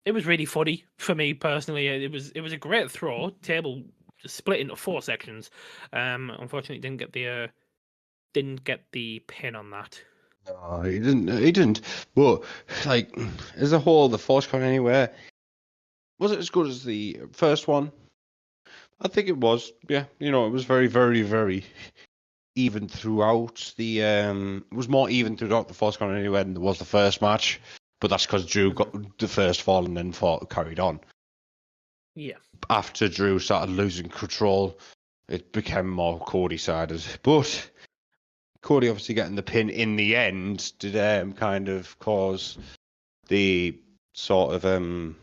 it was really funny for me personally. It was a great throw. Table split into four sections. Unfortunately, didn't get the pin on that. No, he didn't. He didn't. But like as a whole, the Force Con anywhere was it as good as the first one? I think it was. Yeah, you know, it was very, very, very even throughout the. It was more even throughout the Force Con anywhere than there was the first match. But that's because Drew Mhm. got the first fall and then carried on. Yeah, After Drew started losing control, it became more Cody sided. But Cody obviously getting the pin in the end did kind of cause the sort of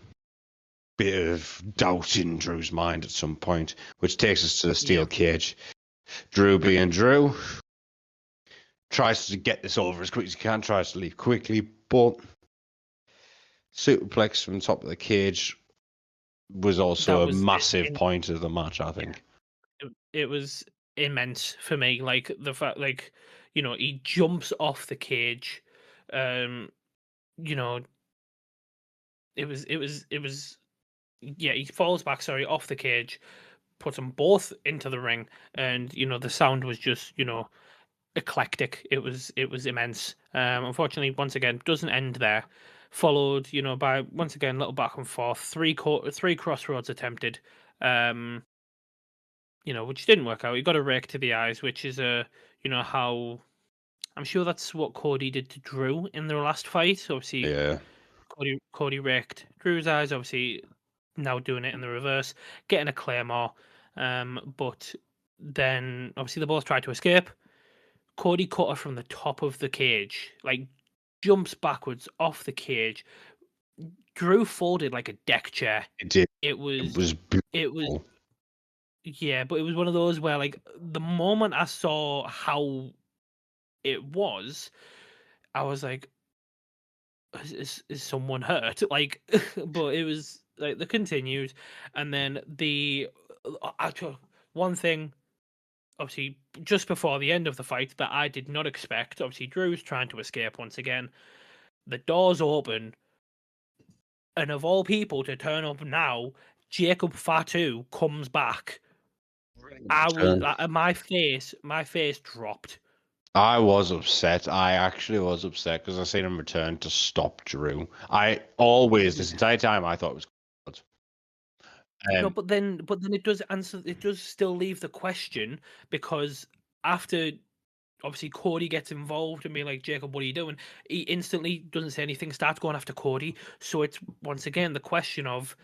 bit of doubt in Drew's mind at some point, which takes us to the yeah, steel cage. Drew being Drew tries to get this over as quick as he can, tries to leave quickly, but superplex from the top of the cage was that also a was massive point of the match, I yeah. think. It was immense for me. Like the fact, like he jumps off the cage. Um, you know, it was yeah. He falls back, sorry, off the cage, puts them both into the ring, and the sound was just eclectic. It was immense. Unfortunately, once again, doesn't end there. Followed, by once again little back and forth, three crossroads attempted, um, which didn't work out. He got a rake to the eyes, which is how I'm sure that's what Cody did to Drew in their last fight. Obviously, Yeah. Cody raked Drew's eyes. Obviously, now doing it in the reverse, getting a claymore. But then obviously they both tried to escape. Cody cut her from the top of the cage, like jumps backwards off the cage. Drew folded like a deck chair. It did. It It was, was it was, beautiful. yeah, but it was one of those where, like, the moment I saw how it was, I was like, is someone hurt? Like, but it was like the continued, and then the actual one thing obviously just before the end of the fight that I did not expect. Obviously, Drew's trying to escape once again. The doors open, and of all people to turn up now, Jacob Fatu comes back I was Return. my face dropped. I was upset. I actually was upset because I seen him return to stop Drew. I always, this entire time, I thought it was good. No, Um, but then it does answer. It does still leave the question because after obviously Cody gets involved and be like, Jacob, what are you doing? He instantly doesn't say anything, starts going after Cody. So it's once again the question of,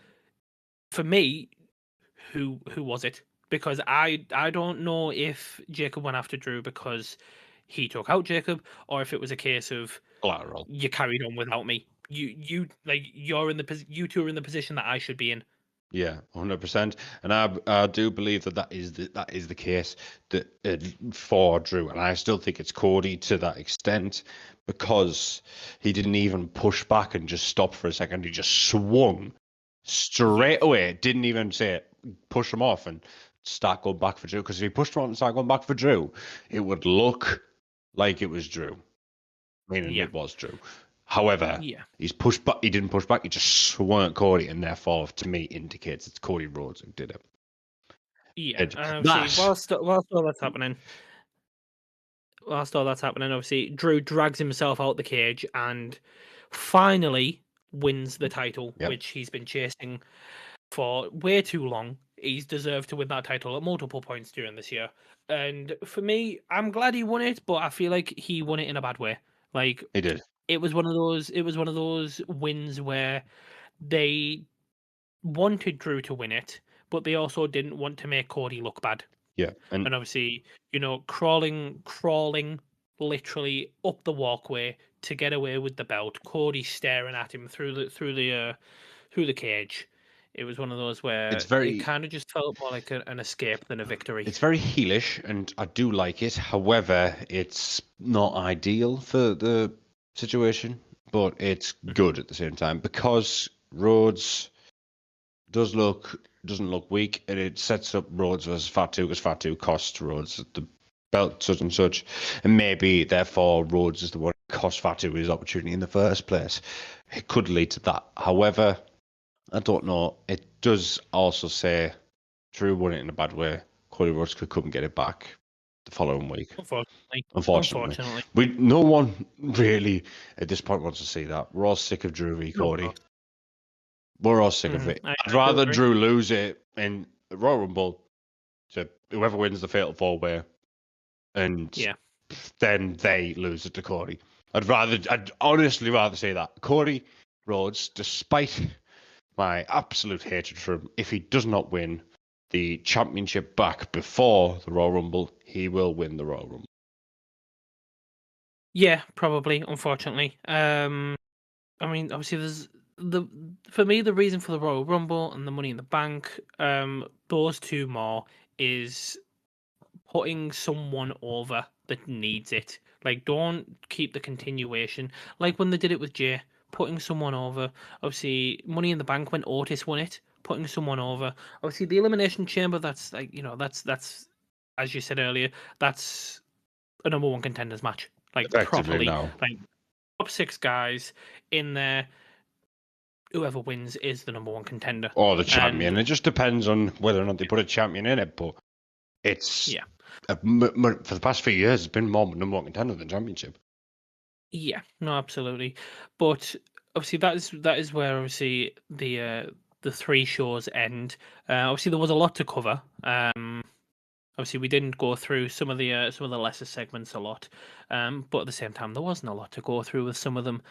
for me, who was it? Because I don't know if Jacob went after Drew because he took out Jacob, or if it was a case of collateral. you carried on without me. You two are in the position that I should be in. Yeah, 100%. And I do believe that that is the case that for Drew, and I still think it's Cody to that extent because he didn't even push back and just stop for a second. He just swung Yeah, straight away. Didn't even say push him off and start going back for Drew. Because if he pushed him off and started going back for Drew, it would look like it was Drew, meaning yeah, it was Drew. However, yeah, he's pushed back. He didn't push back. He just swung at Cody, and therefore, to me, indicates it's Cody Rhodes who did it. yeah. And And obviously, that, whilst all that's happening, obviously Drew drags himself out the cage and finally wins the title, yep, which he's been chasing for way too long. He's deserved to win that title at multiple points during this year. And for me, I'm glad he won it, but I feel like he won it in a bad way. Like he did. it was one of those wins where they wanted Drew to win it, but they also didn't want to make Cody look bad. Yeah, and And obviously, crawling literally up the walkway to get away with the belt. Cody staring at him through the cage. It was one of those it's where it very kind of just felt more like an escape than a victory. it's very heelish, and I do like it. However, it's not ideal for the situation, but it's Mhm. good at the same time because Rhodes doesn't look weak, and it sets up Rhodes versus Fatu because Fatu costs Rhodes the belt such and such, and maybe therefore Rhodes is the one who cost Fatu his opportunity in the first place. It could lead to that. However, I don't know. It does also say Drew won it in a bad way. Cody Rhodes couldn't get it back the following week. Unfortunately, Unfortunately, unfortunately, no one really at this point wants to see that. We're all sick of Drew v no, of Cody. course. We're all sick of it. I I'd do rather agree. Drew lose it in the Royal Rumble to whoever wins the Fatal 4-Way, and Yeah, then they lose it to Cody. I'd honestly rather say that. Cody Rhodes, despite my absolute hatred for him, if he does not win the championship back before the Royal Rumble, he will win the Royal Rumble. yeah, probably. Unfortunately, I mean, obviously, there's the for me the reason for the Royal Rumble and the Money in the Bank, those two more is putting someone over that needs it. Like, don't keep the continuation. Like when they did it with Jay, putting someone over. Obviously, Money in the Bank when Otis won it, putting someone over. Obviously, the Elimination Chamber. That's like that's as you said earlier. That's a number one contenders match. Like Effectively properly, now. like top six guys in there. Whoever wins is the number one contender. Or the And champion. It just depends on whether or not they put a champion in it, but it's yeah, for the past few years, it's been more number one contender than championship. yeah, no, absolutely. But obviously, that is where obviously the three shows end. Obviously, there was a lot to cover. Obviously, we didn't go through some of the lesser segments a lot. But at the same time, there wasn't a lot to go through with some of them.